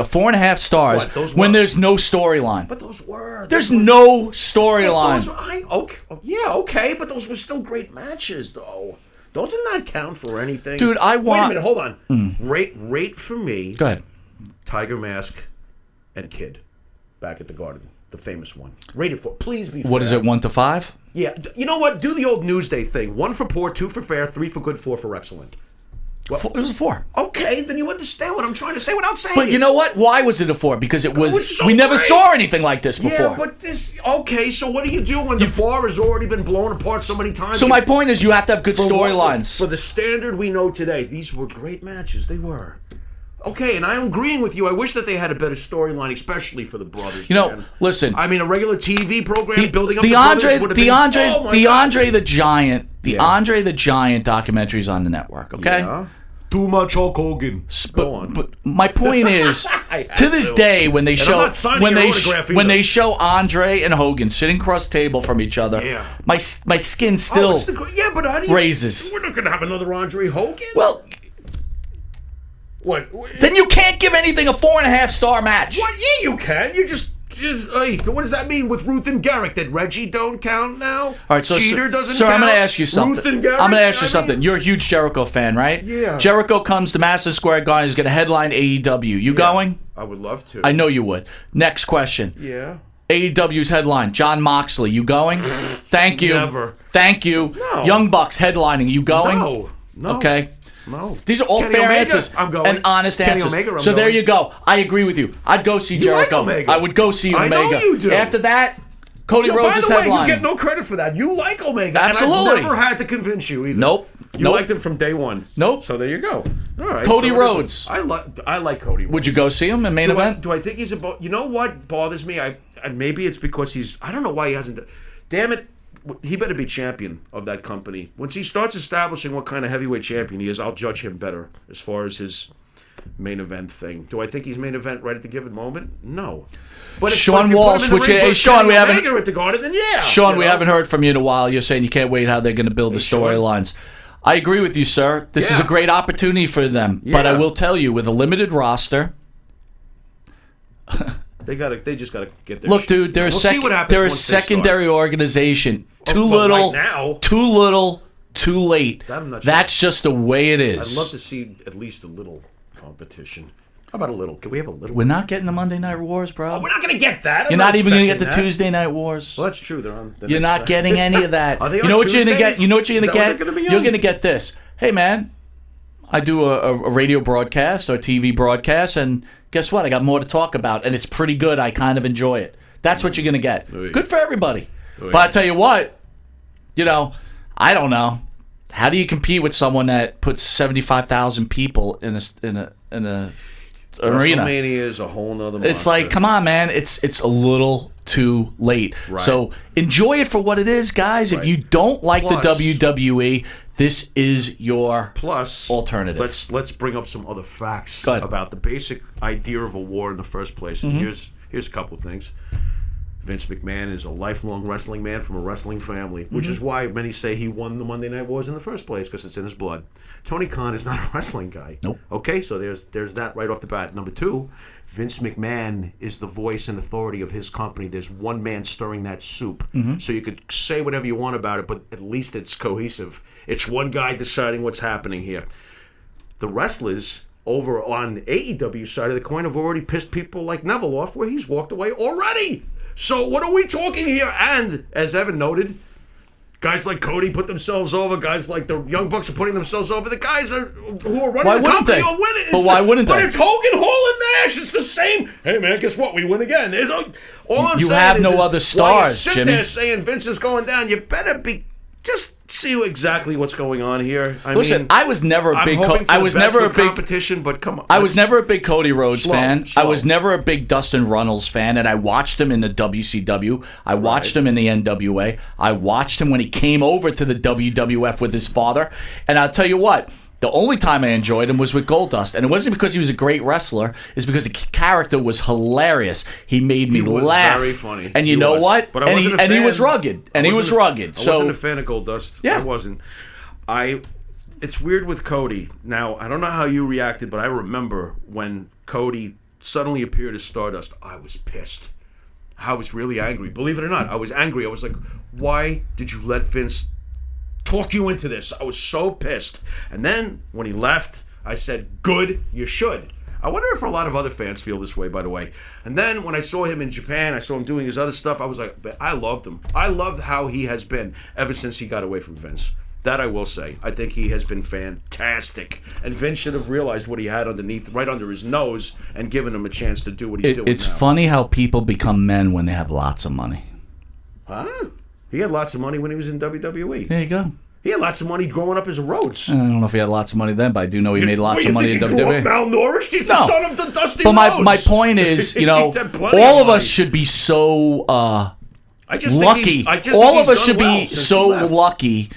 4.5 stars What, those when were- there's no storyline. But those were. There's those were- no those storyline. were- okay, but those were still great matches, though. Doesn't that count for anything? Dude, I Wait a want- minute, hold on. Rate for me. Go ahead. Tiger Mask and Kid back at the Garden, the famous one. Rate it for. Please be. What is fair. it? 1 to 5? Yeah, you know what? Do the old Newsday thing. 1 for poor, 2 for fair, 3 for good, 4 for excellent. It was a 4. Okay, then you understand what I'm trying to say without saying But it. you know what? Why was it a 4? Because it was so we never great. saw anything like this before. Yeah, but this. Okay, so what do you do when the bar has already been blown apart so many times? So my point is, you have to have good For what- storylines. For the standard we know today, these were great matches. They were. Okay, and I'm agreeing with you. I wish that they had a better storyline, especially for the brothers. You know, man. listen. I mean, a regular TV program building up the the Andre, brothers would have been. Oh my the God. Andre the Giant, the Yeah. Andre the Giant documentaries on the network. Okay. Yeah. Too much Hulk Hogan. Go on. But my point is, I had to this to. day, when they And I'm show not signing when your they autograph when either. they show Andre and Hogan sitting across the table from each other, Yeah. my skin Oh, still it's yeah, but how do you, raises. We're not going to have another Andre Hogan. Well, what? then you can't give anything a 4.5 star match. What? Yeah, you can. You just hey, what does that mean with Ruth and Garrick? That Reggie don't count now? All right, so Cheater doesn't sir, count. I'm going to ask you something. Ruth and Garrick, I'm going to ask you I something. mean- You're a huge Jericho fan, right? Yeah. Jericho comes to Madison Square Garden. He's going to headline AEW. You going? I would love to. I know you would. Next question. Yeah. AEW's headline, John Moxley. You going? Thank you. Never. Thank you. No. Young Bucks headlining. You going? No. No. Okay. No. These are all Kenny fair Omega, answers I'm going. and honest Kenny answers. Omega, I'm so there going. you go. I agree with you. I'd go see You Jericho. like Omega. I would go see I Omega. know you do. After that, Cody Yo, Rhodes by is the way, headlining. you get no credit for that. You like Omega. Absolutely. And I've never had to convince you either. Nope. You Nope. liked him from day one. Nope. So there you go. All right. Cody so it is- Rhodes. I like Cody Rhodes. Would you go see him in main event? Do I think he's about? You know what bothers me? Maybe it's because I don't know why he hasn't. Damn it! He better be champion of that company. Once he starts establishing what kind of heavyweight champion he is, I'll judge him better as far as his main event thing. Do I think he's main event right at the given moment? No. But Sean if you put him Walsh, in the which ring hey, versus Sean, Kenny we haven't- Omega at the Garden, then yeah. Sean, you we know? haven't heard from you in a while. You're saying you can't wait how they're going to build the Sean. storylines. I agree with you, sir. This is a great opportunity for them. But I will tell you, with a limited roster, they just gotta get their look, dude. They're a secondary organization. Too little, too little, too late. That's just the way it is. I'd love to see at least a little competition. How about a little? Can we have a little? We're not getting the Monday Night Wars, bro. Oh, we're not going to get that. You're not even going to get the Tuesday Night Wars. Well, that's true. They're on. You're not getting any of that. Are they you know on what you're going to get? You know what you're going to get? You're going to get this. Hey, man, I do a radio broadcast or a TV broadcast, and guess what? I got more to talk about, and it's pretty good. I kind of enjoy it. That's what you're going to get. Good for everybody. But I tell you what, I don't know. How do you compete with someone that puts 75,000 people in a arena? WrestleMania is a whole nother monster. It's like, come on, man. It's a little too late. Right. So enjoy it for what it is, guys. If you don't like the WWE, this is your alternative. Let's bring up some other facts about the basic idea of a war in the first place. And here's a couple of things. Vince McMahon is a lifelong wrestling man from a wrestling family, which is why many say he won the Monday Night Wars in the first place, because it's in his blood. Tony Khan is not a wrestling guy. Nope. Okay, so there's that right off the bat. Number two, Vince McMahon is the voice and authority of his company. There's one man stirring that soup. So you could say whatever you want about it, but at least it's cohesive. It's one guy deciding what's happening here. The wrestlers over on AEW side of the coin have already pissed people like Neville off, where he's walked away already. So what are we talking here? And as Evan noted, guys like Cody put themselves over. Guys like the Young Bucks are putting themselves over. The guys who are running the company are winning. But why wouldn't they? But it's Hogan, Hall, and Nash. It's the same. Hey, man, guess what? We win again. All I'm saying have is, no other stars, while you sit Jimmy. there saying Vince is going down, you better be just see exactly what's going on here. Listen, I was never a big competition, but come on. I was never a big Cody Rhodes fan. I was never a big Dustin Runnels fan, and I watched him in the WCW. I watched him in the NWA. I watched him when he came over to the WWF with his father. And I'll tell you what, the only time I enjoyed him was with Goldust, and it wasn't because he was a great wrestler. It's because the character was hilarious. He made me laugh. Very funny. And you know what? But I wasn't a fan. And he was rugged. I wasn't a fan of Goldust. Yeah. I wasn't. It's weird with Cody. Now, I don't know how you reacted, but I remember when Cody suddenly appeared as Stardust, I was pissed. I was really angry. Believe it or not, I was angry. I was like, why did you let Vince talk you into this? I was so pissed. And then when he left, I said, good, you should. I wonder if a lot of other fans feel this way, by the way. And then when I saw him in Japan, I saw him doing his other stuff, I was like, I loved him. I loved how he has been ever since he got away from Vince. That I will say. I think he has been fantastic. And Vince should have realized what he had right under his nose, and given him a chance to do what he's doing now. It's funny how people become men when they have lots of money. Huh? He had lots of money when he was in WWE. There you go. He had lots of money growing up as a Rhodes. I don't know if he had lots of money then, but I do know he made lots of money in WWE. Malnourished? He's the son of the Dusty But Rhodes. my point is, all of us should be so lucky. All of us should be so lucky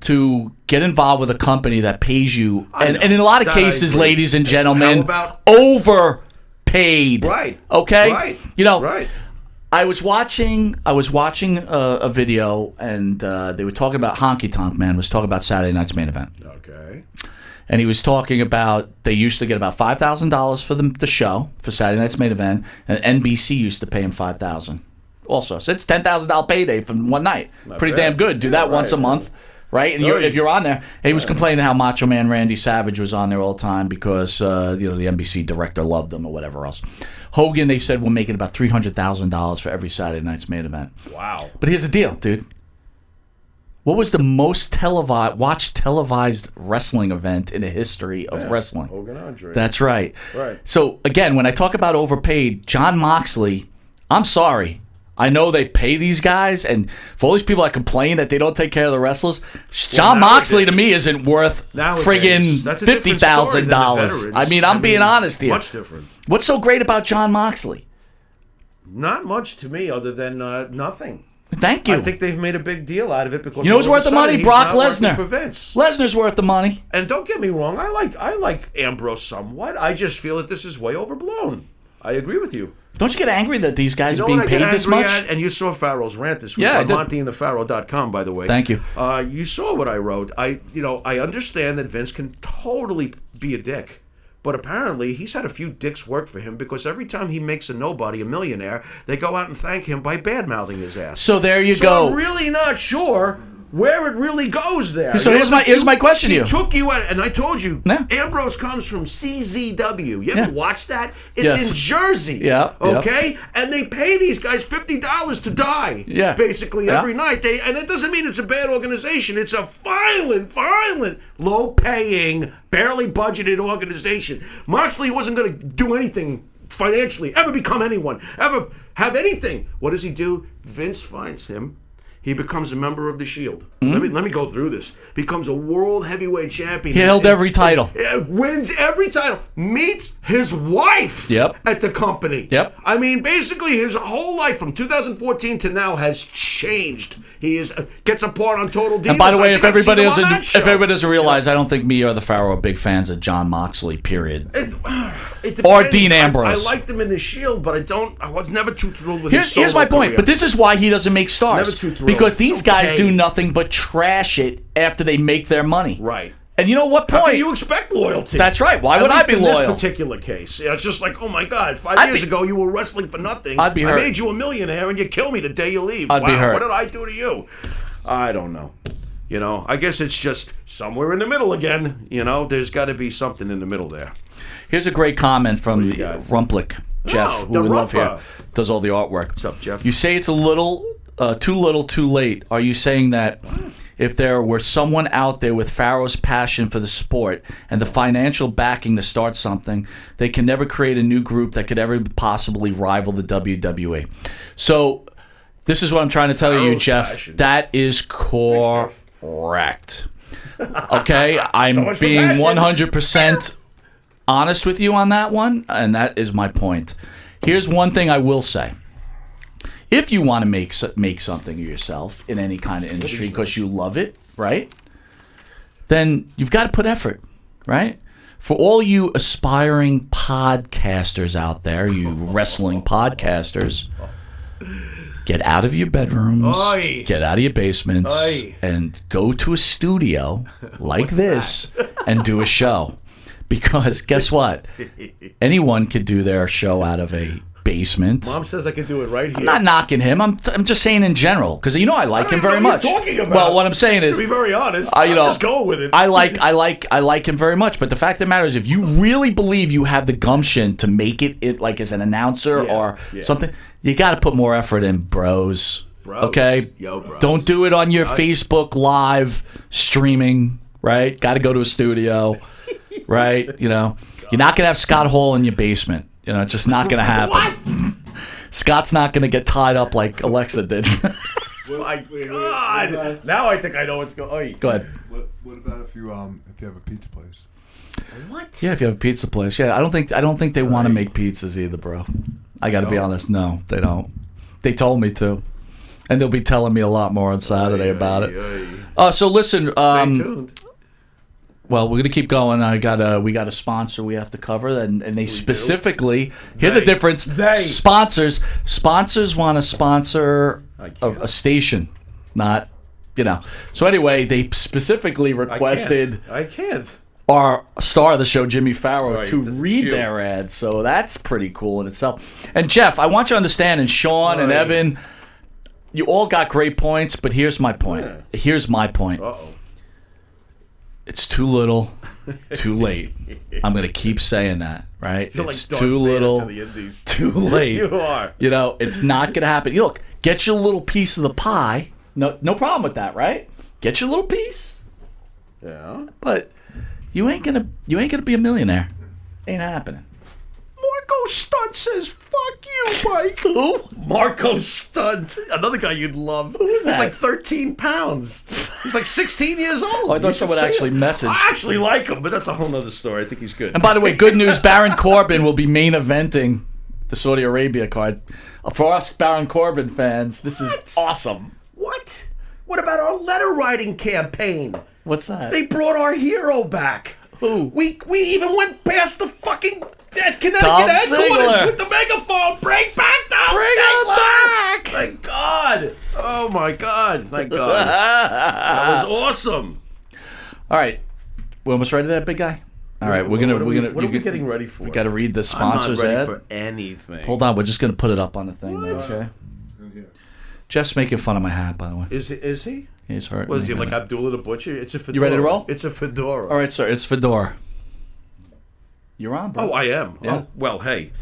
to get involved with a company that pays you, and in a lot of cases, ladies and gentlemen, overpaid. Right. Okay. Right. Right. I was watching a video, and they were talking about Honky Tonk Man was talking about Saturday Night's Main Event. Okay. And he was talking about they used to get about $5,000 for the show for Saturday Night's Main Event, and NBC used to pay him $5,000. Also, so it's $10,000 payday for one night. Pretty damn good. Do that once a month. Right, and if you're on there, he was complaining how Macho Man Randy Savage was on there all the time because the NBC director loved him or whatever else. Hogan, they said, we're making about $300,000 for every Saturday Night's Main Event. Wow! But here's the deal, dude. What was the most televised wrestling event in the history of wrestling? Hogan Andre. That's right. Right. So again, when I talk about overpaid, Jon Moxley, I'm sorry. I know they pay these guys, and for all these people that complain that they don't take care of the wrestlers, Jon Moxley to me isn't worth friggin' $50,000. I mean, I'm being honest here. Much different. What's so great about Jon Moxley? Not much to me, other than nothing. Thank you. I think they've made a big deal out of it because you know who's worth the money? Brock Lesnar. For Vince. Lesnar's worth the money. And don't get me wrong, I like Ambrose somewhat. I just feel that this is way overblown. I agree with you. Don't you get angry that these guys You know are being what I get paid this angry much? at? And you saw Pharaoh's rant this week Yeah, I on did. MonteThePharaoh.com, by the way. Thank you. You saw what I wrote. I understand that Vince can totally be a dick. But apparently, he's had a few dicks work for him because every time he makes a nobody a millionaire, they go out and thank him by bad-mouthing his ass. So there you So go. I'm really not sure where it really goes there. So here's my question to you. He took you out, and I told you, Yeah. Ambrose comes from CZW. You ever Yeah. watch that? It's Yes. in Jersey. Yeah, yeah. Okay? And they pay these guys $50 to die. Yeah. Basically, Yeah. every night. And it doesn't mean it's a bad organization. It's a violent, low-paying, barely budgeted organization. Moxley wasn't going to do anything financially, ever become anyone, ever have anything. What does he do? Vince finds him. He becomes a member of the Shield. Let me go through this. Becomes a world heavyweight champion. He held every title. Wins every title. Meets his wife Yep. at the company. Yep. I mean, basically, his whole life from 2014 to now has changed. He gets a part on Total Divas. And by the way, I if think I've seen everybody him on doesn't, that show. if everybody doesn't realize, I don't think me or the Pharaoh are big fans of John Moxley. Period. It depends. Or Dean Ambrose. I liked him in the Shield, but I was never too thrilled with his Here's my solo point. career. But this is why he doesn't make stars. Never too thrilled. Because these It's guys okay. do nothing but trash it after they make their money. Right. And you know what How point? can you expect loyalty? That's right. Why At would I least be in loyal? this particular case, it's just like, oh my God, 5 I'd years be- ago you were wrestling for nothing. I'd be I hurt. made you a millionaire and you kill me the day you leave. I'd wow, be hurt. What did I do to you? I don't know. You know, I guess it's just somewhere in the middle again. You know, there's got to be something in the middle there. Here's a great comment from you got? Rumplik, Jeff, Oh, who the we love Rumpa. here, does all the artwork. What's up, Jeff? You say it's a little, too little, too late. Are you saying that if there were someone out there with Pharaoh's passion for the sport and the financial backing to start something, they can never create a new group that could ever possibly rival the WWE? So this is what I'm trying to tell you, Pharaoh's Jeff. passion. That is correct. Okay, I'm So much for being passion. 100% honest with you on that one, and that is my point. Here's one thing I will say. If you want to make something of yourself in any kind of industry because you love it, right? Then you've got to put effort, right? For all you aspiring podcasters out there, you wrestling podcasters, get out of your bedrooms, Oi. get out of your basements, Oi. and go to a studio like this and do a show. Because guess what? Anyone could do their show out of a basement. Mom says I can do it right here. I'm not knocking him. I'm just saying in general because I like him don't very know what much. you're talking about. Well, what I'm saying is, To be very honest, you I'm know, just going with it. I like him very much. But the fact of the matter is, if you really believe you have the gumption to make it like as an announcer Yeah, or yeah. something, you got to put more effort in, bros. Bros. Okay, Yo, bros. don't do it on your Facebook Live streaming. Right, got to go to a studio. Right, you know, you're not gonna have Scott Hall in your basement. You know, it's just not gonna happen. What? Scott's not gonna get tied up like Alexa did. My God! Now I think I know what's going. Go ahead. What about if you have a pizza place? What? Yeah, if you have a pizza place, yeah, I don't think they want to make pizzas either, bro. I got to be honest. No, they don't. They told me to, and they'll be telling me a lot more on Saturday about it. So listen. Stay tuned. Well, we're gonna keep going. We got a sponsor we have to cover, and they specifically. Here's a difference. Sponsors want to sponsor a station, not, you know. So anyway, they specifically requested I can't. our star of the show, Jimmy Farrow, Right, to this is read you. their ad. So that's pretty cool in itself. And Jeff, I want you to understand, and Sean and Right. Evan, you all got great points, but here's my point. Yeah. Here's my point. Uh-oh. It's too little, too late. I'm going to keep saying that, right? You're It's like too Darth Vader little, to the Indies. too late. You are. You know, it's not going to happen. Look, get your little piece of the pie. No problem with that, right? Get your little piece. Yeah. But you ain't gonna be a millionaire. Ain't happening. Marco Stunt says, "Fuck you, Mike." Who? Marco Stunt, another guy you'd love. Who's that? He's like 13 pounds. He's like 16 years old. Oh, I thought You should someone see actually him. messaged. I actually like him, but that's a whole nother story. I think he's good. And by the way, good news: Baron Corbin will be main eventing the Saudi Arabia card. For us Baron Corbin fans, this is What? awesome. What? What about our letter writing campaign? What's that? They brought our hero back. Who? We even went past the fucking Connecticut Tom headquarters Ziggler. with the megaphone. Bring back Tom Bring Ziggler. him back. Thank God. Oh, my God. Thank God. That was awesome. All right, we're almost ready to that, big guy. All right, What are we getting ready for? We got to read the I'm not sponsors ready ad. for anything. Hold on, we're just going to put it up on the thing. Now, okay. Jeff's making fun of my hat, by the way. Is he? He's hurt. What is he, like Abdullah the Butcher? It's a fedora. You ready to roll? It's a fedora. All right, sir. It's Fedora. You're on, bro. Oh, I am. Yeah. Oh, well, hey,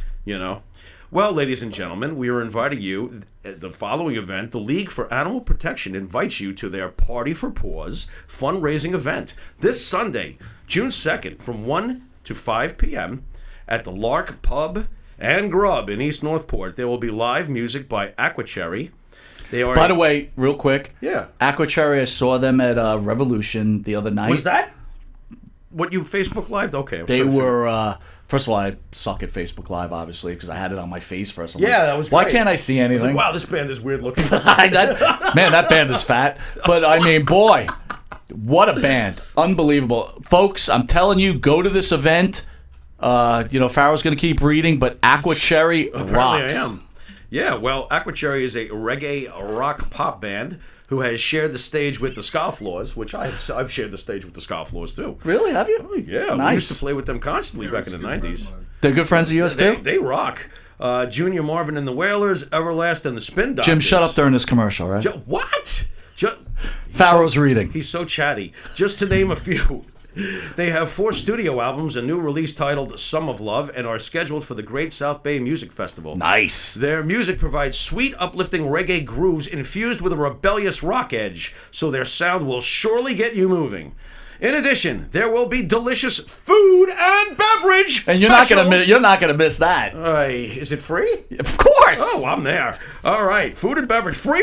Well, ladies and gentlemen, we are inviting you at the following event. The League for Animal Protection invites you to their Party for Paws fundraising event this Sunday, June 2nd, from 1 to 5 p.m. at the Lark Pub and Grub in East Northport. There will be live music by Aquacherry. They are. By the way, real quick. Yeah. Aquacherry, I saw them at Revolution the other night. Was that what you Facebook Live? Okay. They were. First of all, I suck at Facebook Live, obviously, because I had it on my face first. I'm Yeah, like, that was why great. can't I see anything? Wow, this band is weird looking. Man, that band is fat. But I mean, boy, what a band! Unbelievable, folks. I'm telling you, go to this event. Pharaoh's going to keep reading, but Aquacherry rocks. Apparently I am. Yeah, well, Aquacherry is a reggae rock pop band who has shared the stage with the Scofflaws, which I've shared the stage with the Scofflaws too. Really? Have you? Oh, yeah, Nice. we used to play with them constantly back in the 90s. They're good friends of yours too. They rock. Junior Marvin and the Wailers, Everlast and the Spin Doctors. Jim, shut up during this commercial, right? What? Pharaoh's reading. He's so chatty. Just to name a few. They have 4 studio albums, a new release titled Sum of Love, and are scheduled for the Great South Bay Music Festival. Nice. Their music provides sweet, uplifting reggae grooves infused with a rebellious rock edge, so their sound will surely get you moving. In addition, there will be delicious food and beverage And specials. you're not gonna miss that. Is it free? Of course. Oh, I'm there. All right, free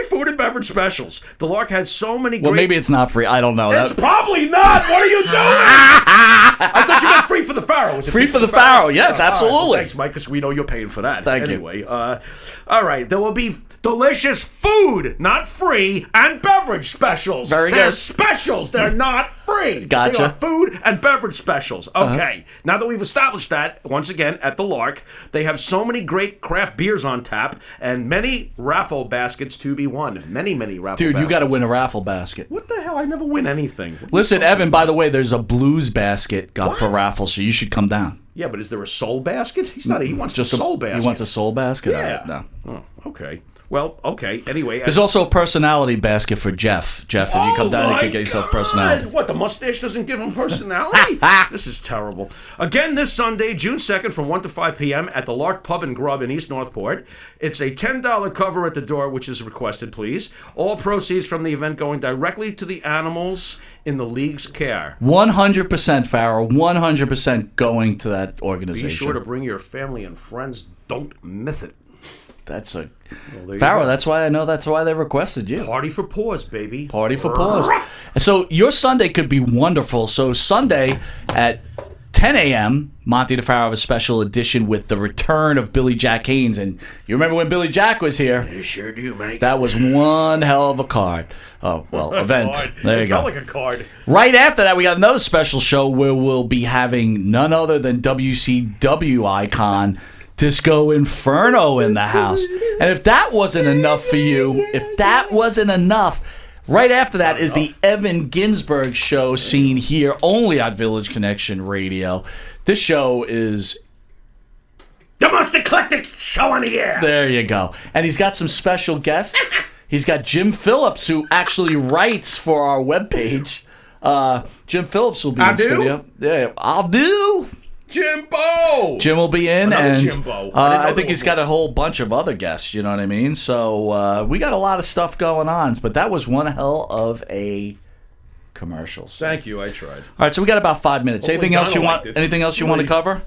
food and beverage specials. The Lark has so many great... Well, maybe it's not free. I don't know. It's probably not. What are you doing? I thought you meant free for the Pharaoh. Was it Free for the Pharaoh. Yes, all right. absolutely. Well, thanks, Mike, because we know you're paying for that. Thank you. Anyway, all right. There will be delicious food, not free, and beverage specials. Very They're good. specials. They're not free. Gotcha. They are food and beverage specials. Okay. Now that we've established that, once again, at the Lark, they have so many great craft beers on tap and many raffle baskets to be won. Many raffle baskets. Dude, you got to win a raffle basket. What the hell? I never win anything. Listen, Evan, by the way, there's a blues basket got for raffle, so you should come down. Yeah, but is there a soul basket? He wants Just a soul basket. He wants a soul basket? Yeah. No. Oh, okay. Well, okay. Anyway. There's also a personality basket for Jeff. Jeff, if you come down, you can get yourself personality. What, the mustache doesn't give him personality? This is terrible. Again, this Sunday, June 2nd from 1 to 5 p.m. at the Lark Pub and Grub in East Northport. It's a $10 cover at the door, which is requested, please. All proceeds from the event going directly to the animals in the League's care. 100%, Pharaoh. 100% going to that organization. Be sure to bring your family and friends. Don't miss it. That's a... Well, Pharaoh, that's why I know that's why they requested you. Party for Paws, baby. Party for Paws. So your Sunday could be wonderful. So Sunday at 10 a.m., Monte The Pharaoh have a special edition with the return of Billy Jack Haynes. And you remember when Billy Jack was here? You sure do, mate. That was one hell of a card. Oh, well, event. There you it go. felt like a card. Right after that, we got another special show where we'll be having none other than WCW icon Disco Inferno in the house. And if that wasn't enough for you, right after that is the Evan Ginsberg show seen here only on Village Connection Radio. This show is... The most eclectic show on the air. There you go. And he's got some special guests. He's got Jim Phillips, who actually writes for our webpage. Jim Phillips will be in studio. Yeah, I'll do. Jimbo! Jim will be in, Another and Jimbo. I think he's got a whole bunch of other guests, you know what I mean? So we got a lot of stuff going on, but that was one hell of a commercial. Thank you, I tried. All right, so we got about 5 minutes. Hopefully Anything else you want to cover?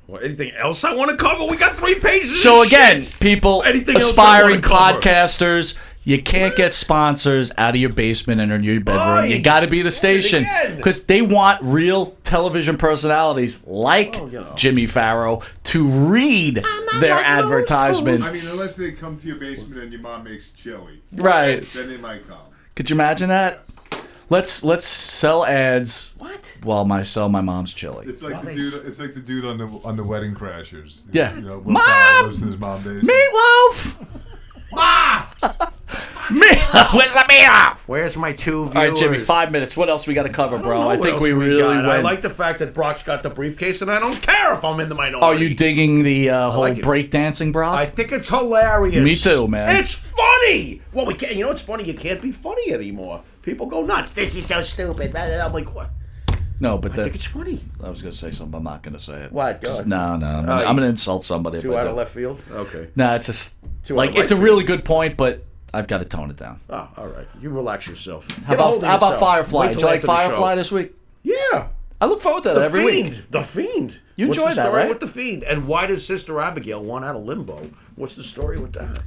Well, anything else I want to cover? We got 3 pages So of again, shit. people, Anything else I aspiring wanna cover? podcasters, you can't get sponsors out of your basement and in your bedroom. You got to be the station because they want real television personalities like Jimmy Farrow to read their advertisements. I mean, unless they come to your basement and your mom makes chili. Right. Then they might come. Could you imagine that? Let's sell ads. What? while I sell my mom's chili. It's like the dude on the Wedding Crashers. Yeah. You know, Mom! lives in his mom days. Meatloaf! Meatloaf! Where's the meatloaf? Where's my 2 viewers? All right, Jimmy, 5 minutes. What else we got to cover, bro? I think we really went. I like the fact that Brock's got the briefcase, and I don't care if I'm in the minority. Are you digging the whole like it. breakdancing, Brock? I think it's hilarious. Me too, man. It's funny. Well, we can't. You know what's funny? You can't be funny anymore. People go nuts. This is so stupid. I'm like, what? No, but I think it's funny. I was going to say something. I'm not going to say it. What? Go ahead. No. I'm going to insult somebody if Too I out do. of left field? Okay. No, it's just Too out like of it's a right really good point, but I've got to tone it down. Oh, all right. You relax yourself. How about Firefly? Did you like Firefly this week? Yeah. I look forward to that every week. The Fiend. You What's enjoy the that, story right? with The Fiend? And why does Sister Abigail want out of limbo? What's the story with that?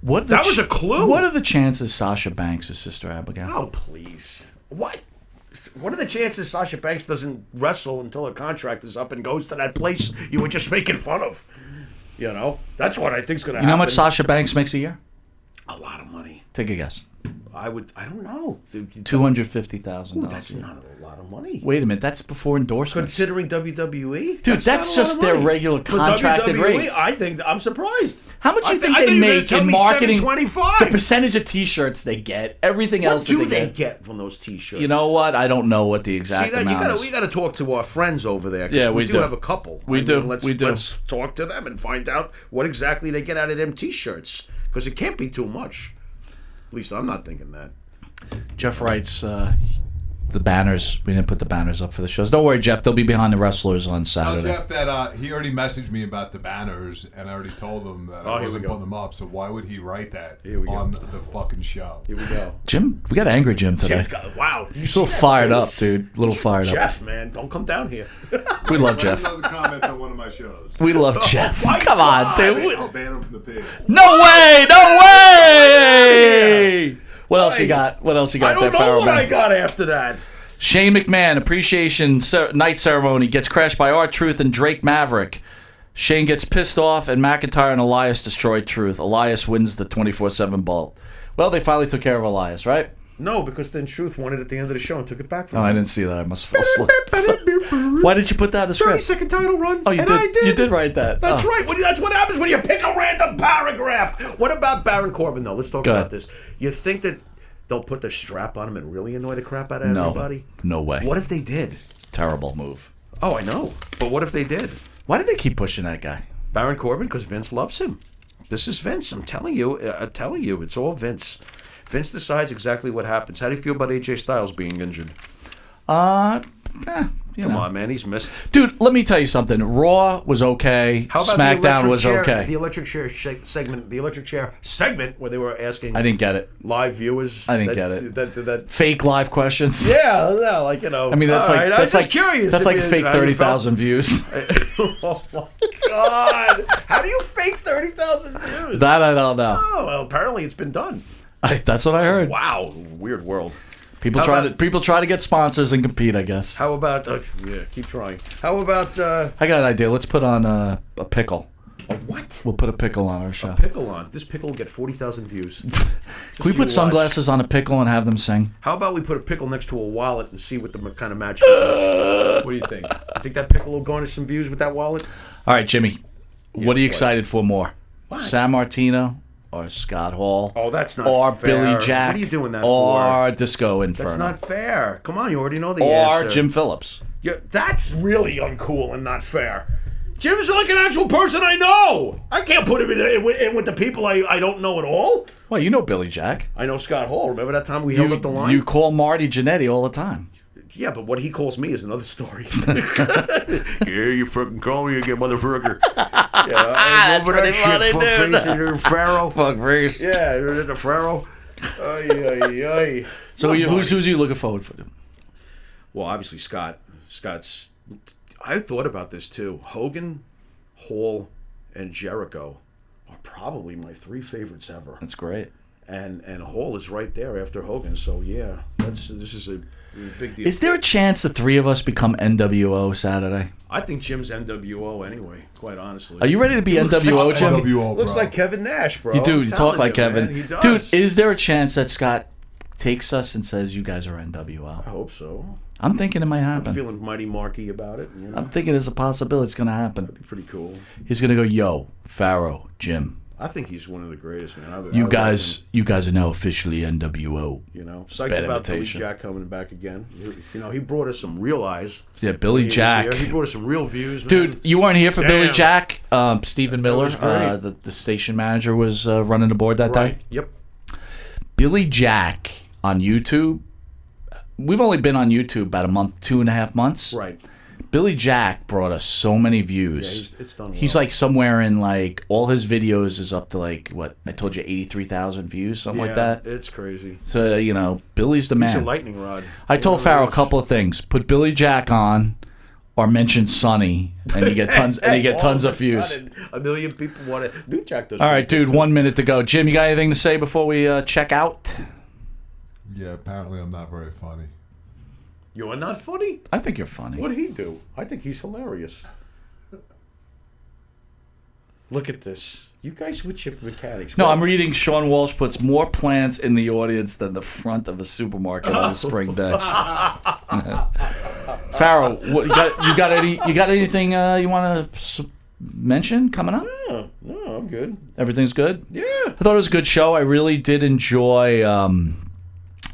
That was a clue. What are the chances Sasha Banks is Sister Abigail? Oh, please. What? What are the chances Sasha Banks doesn't wrestle until her contract is up and goes to that place you were just making fun of? You know? That's what I think's going to happen. You know how much Sasha Banks makes a year? A lot of money. Take a guess. I don't know. $250,000. That's not a lot of money. Wait a minute, that's before endorsements. Considering WWE? Dude, that's just their regular contracted rate. I think I'm surprised. How much do you think they make in marketing? The percentage of T-shirts they get, everything else. What do they get from those T-shirts? You know what? I don't know what the exact amount is. We got to talk to our friends over there. Yeah, we do have a couple. We do. Let's talk to them and find out what exactly they get out of them T-shirts, because it can't be too much. At least I'm not thinking that. Jeff writes the banners. We didn't put the banners up for the shows. Don't worry, Jeff. They'll be behind the wrestlers on Tell Saturday. Jeff that he already messaged me about the banners, and I already told him that I wasn't putting them up. So why would he write that on the fucking show? Here we go. Jim, we got angry Jim today. Wow, He's a little fired up, dude. A little fired up. Jeff, man, don't come down here. We love Jeff. Another comment on one of my shows. We love Jeff. my Come God. on, dude. I'll ban him from the page. No way! No way! What else you got? What else you got there, I don't know Pharaoh what Man? I got after that. Shane McMahon appreciation night ceremony gets crashed by R-Truth and Drake Maverick. Shane gets pissed off, and McIntyre and Elias destroy Truth. Elias wins the 24/7 belt. Well, they finally took care of Elias, right? No, because then Truth won it at the end of the show and took it back from Oh, him. I didn't see that. I must have fell asleep. Why did you put that in the script? 30-second title run. Oh, you and did. I did. You did write that. That's Oh. right. That's what happens when you pick a random paragraph. What about Baron Corbin, though? Let's talk Go about ahead. this. You think that they'll put the strap on him and really annoy the crap out of everybody? No way. What if they did? Terrible move. Oh, I know. But what if they did? Why did they keep pushing that guy? Baron Corbin, because Vince loves him. This is Vince. I'm telling you. It's all Vince. Vince decides exactly what happens. How do you feel about AJ Styles being injured? Come on, man. He's missed. Dude, let me tell you something. Raw was okay. How about SmackDown was okay. The electric chair segment. The electric chair segment where they were asking I didn't get it. live viewers. I didn't get it. That Fake live questions. yeah, like I mean, that's all like right, that's I'm like just curious. That's like if you- fake how you 30,000 views. felt. Oh my God! How do you fake 30,000 views? That I don't know. Oh well, apparently it's been done. That's what I heard. Wow, weird world. People try to get sponsors and compete, I guess. How about keep trying. How about I got an idea. Let's put on a pickle. a what? We'll put a pickle on our show. Pickle on. This pickle will get 40,000 views. Can we put sunglasses on a pickle and have them sing? How about we put a pickle next to a wallet and see what the kind of magic it does? What do you think? You think that pickle will garner some views with that wallet? All right, Jimmy. What are you what? excited for more? What? San Martino or Scott Hall? Oh, that's not or fair. Billy Jack? What are you doing that or for? Disco Inferno? That's not fair. Come on, you already know the or answer. Jim Phillips. Yeah, that's really uncool and not fair. Jim's like an actual person I know. I can't put him in with the people I don't know at all. Well, you know Billy Jack. I know Scott Hall. Remember that time we held up the line? You call Marty Jannetty all the time. Yeah, but what he calls me is another story. Yeah, you fucking call me again, motherfucker. Yeah, That's pretty funny, dude. Pharaoh. Fuck face. Yeah, you're the Pharaoh. Ay. So who's you looking forward for? Well, obviously Scott. Scott's. I thought about this too. Hogan, Hall, and Jericho are probably my three favorites ever. That's great. And Hall is right there after Hogan. So yeah, this is a big deal. Is there a chance the three of us become NWO Saturday? I think Jim's NWO anyway. Quite honestly. Are you ready to be NWO, Jim? NWO, Looks bro. like Kevin Nash, bro. You do. You I'm talk telling like you, Kevin. man, he does. Dude, is there a chance that Scott takes us and says, "You guys are NWO." I hope so. I'm thinking it might happen. I'm feeling mighty marky about it. You know? I'm thinking there's a possibility it's going to happen. That'd be pretty cool. He's going to go, "Yo, Pharaoh, Jim. I think he's one of the greatest, man. You guys are now officially NWO." You know, psyched about Billy Jack coming back again. You know, he brought us some real eyes. Yeah, Billy Jack. He brought us some real views, man. Dude, you weren't here for Billy Jack. Stephen Miller, the station manager, was running the board that day. Yep. Billy Jack on YouTube. We've only been on YouTube about a month, 2.5 months. Right. Billy Jack brought us so many views. Yeah, it's done well. He's like somewhere in like all his videos is up to like what I told you, 83,000 views, something like that. It's crazy. So you know, Billy's the man. He's a lightning rod. I told Pharaoh a couple of things: put Billy Jack on, or mention Sonny, and you get tons. And you get tons of views. A million people want it. Dude, Jack does. All right, dude. 1 minute to go. Jim, you got anything to say before we check out? Yeah, apparently I'm not very funny. You're not funny? I think you're funny. What'd he do? I think he's hilarious. Look at this. You guys with your mechanics. No, I'm reading Sean Walsh puts more plants in the audience than the front of a supermarket on a spring day. Pharaoh, what, you got anything you want to mention coming up? No, I'm good. Everything's good? Yeah. I thought it was a good show. I really did enjoy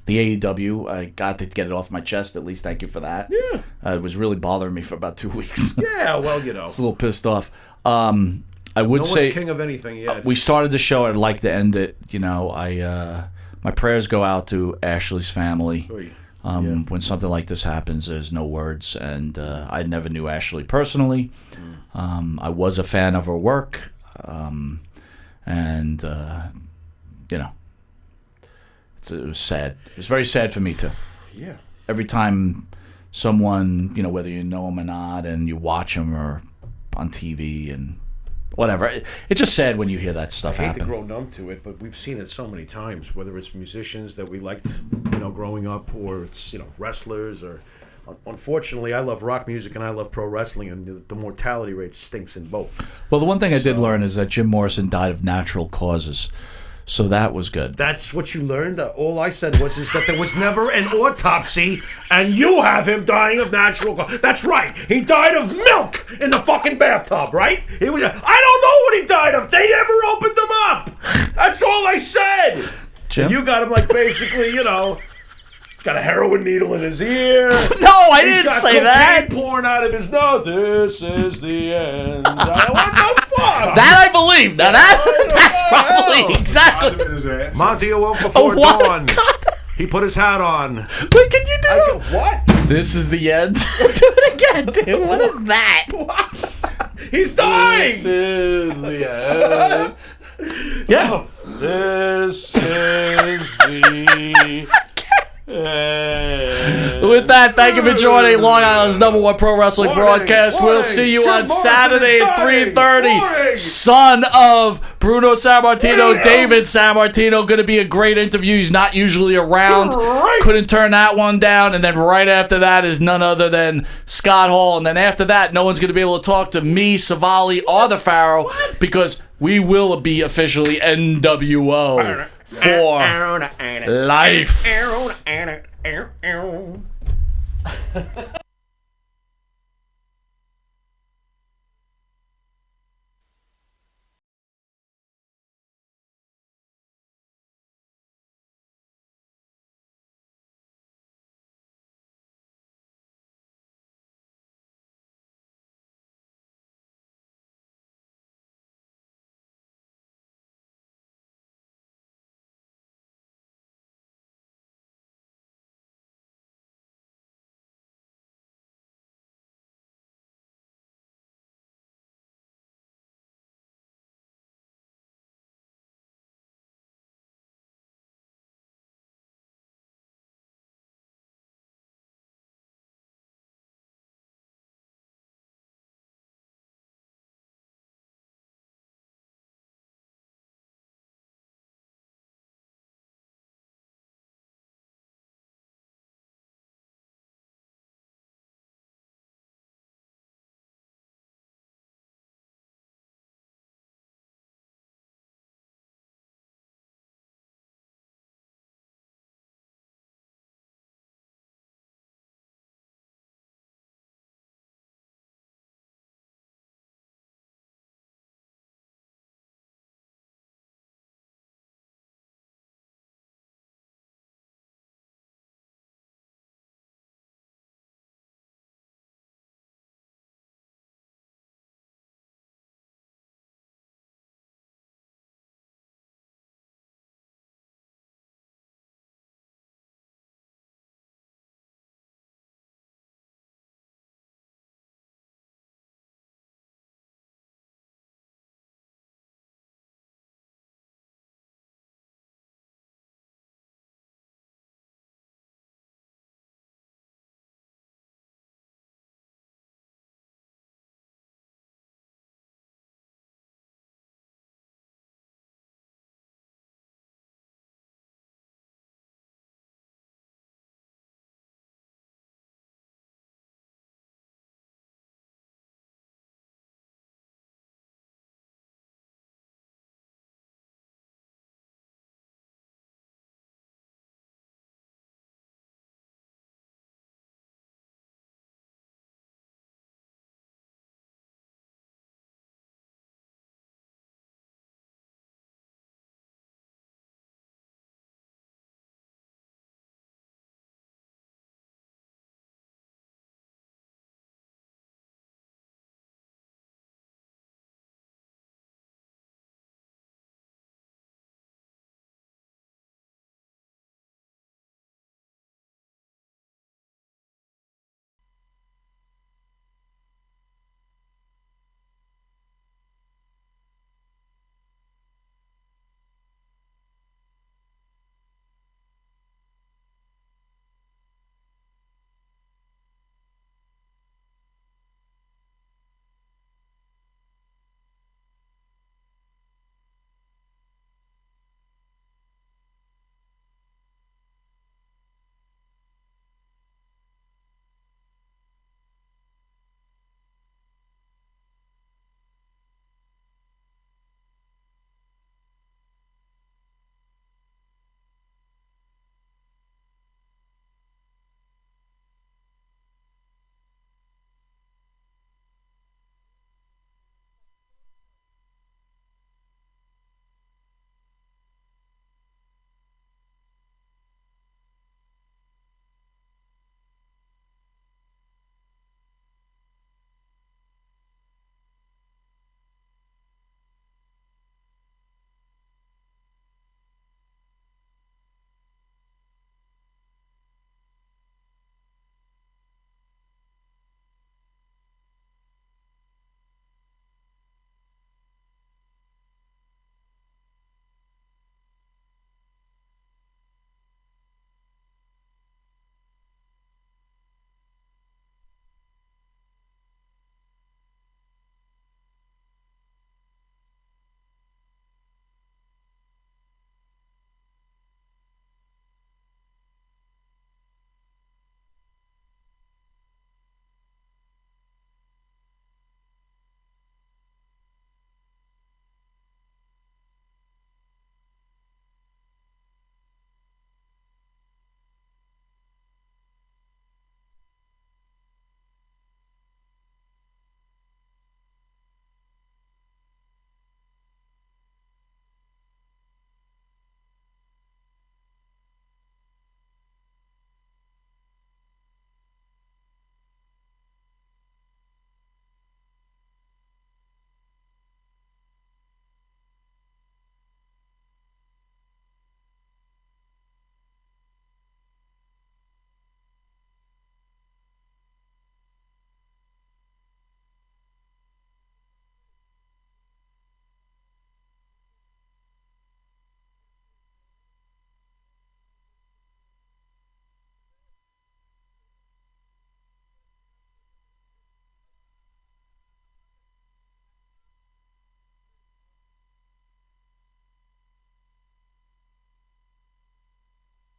the AEW. I got to get it off my chest, at least. Thank you for that. Yeah. It was really bothering me for about 2 weeks. Yeah, well, you know. I was a little pissed off. I would say... No one's king of anything yet. We started the show. I'd like to end it. You know, my prayers go out to Ashley's family. When something like this happens, there's no words. And I never knew Ashley personally. I was a fan of her work. And, you know, it was sad. It was very sad for me, too. Yeah. Every time someone, you know, whether you know them or not, and you watch them or on TV and whatever, it's just sad when you hear that stuff happen. I hate to grow numb to it, but we've seen it so many times, whether it's musicians that we liked, you know, growing up, or it's, you know, wrestlers, or... Unfortunately, I love rock music and I love pro wrestling, and the mortality rate stinks in both. Well, the one thing I did learn is that Jim Morrison died of natural causes. So that was good. That's what you learned? All I said was that there was never an autopsy, and you have him dying of natural causes. That's right. He died of milk in the fucking bathtub, right? I don't know what he died of. They never opened him up. That's all I said. Jim? And you got him like basically, you know... Got a heroin needle in his ear. No, I didn't say that. He's got cocaine pouring out of his nose. This is the end. What the fuck? That I believe. Now that's probably exactly. Monte awoke before dawn. He put his hat on. Wait, can you do it? What? This is the end. Do it again, dude. What is that? What? He's dying. This is the end. Yeah. This is the... With that, thank you for joining Long Island's #1 pro wrestling broadcast. We'll see you on Saturday at 3:30. Son of Bruno Sammartino, David Sammartino. Going to be a great interview. He's not usually around. Couldn't turn that one down. And then right after that is none other than Scott Hall. And then after that, no one's going to be able to talk to me, Savali, or the Pharaoh, because we will be officially NWO for life.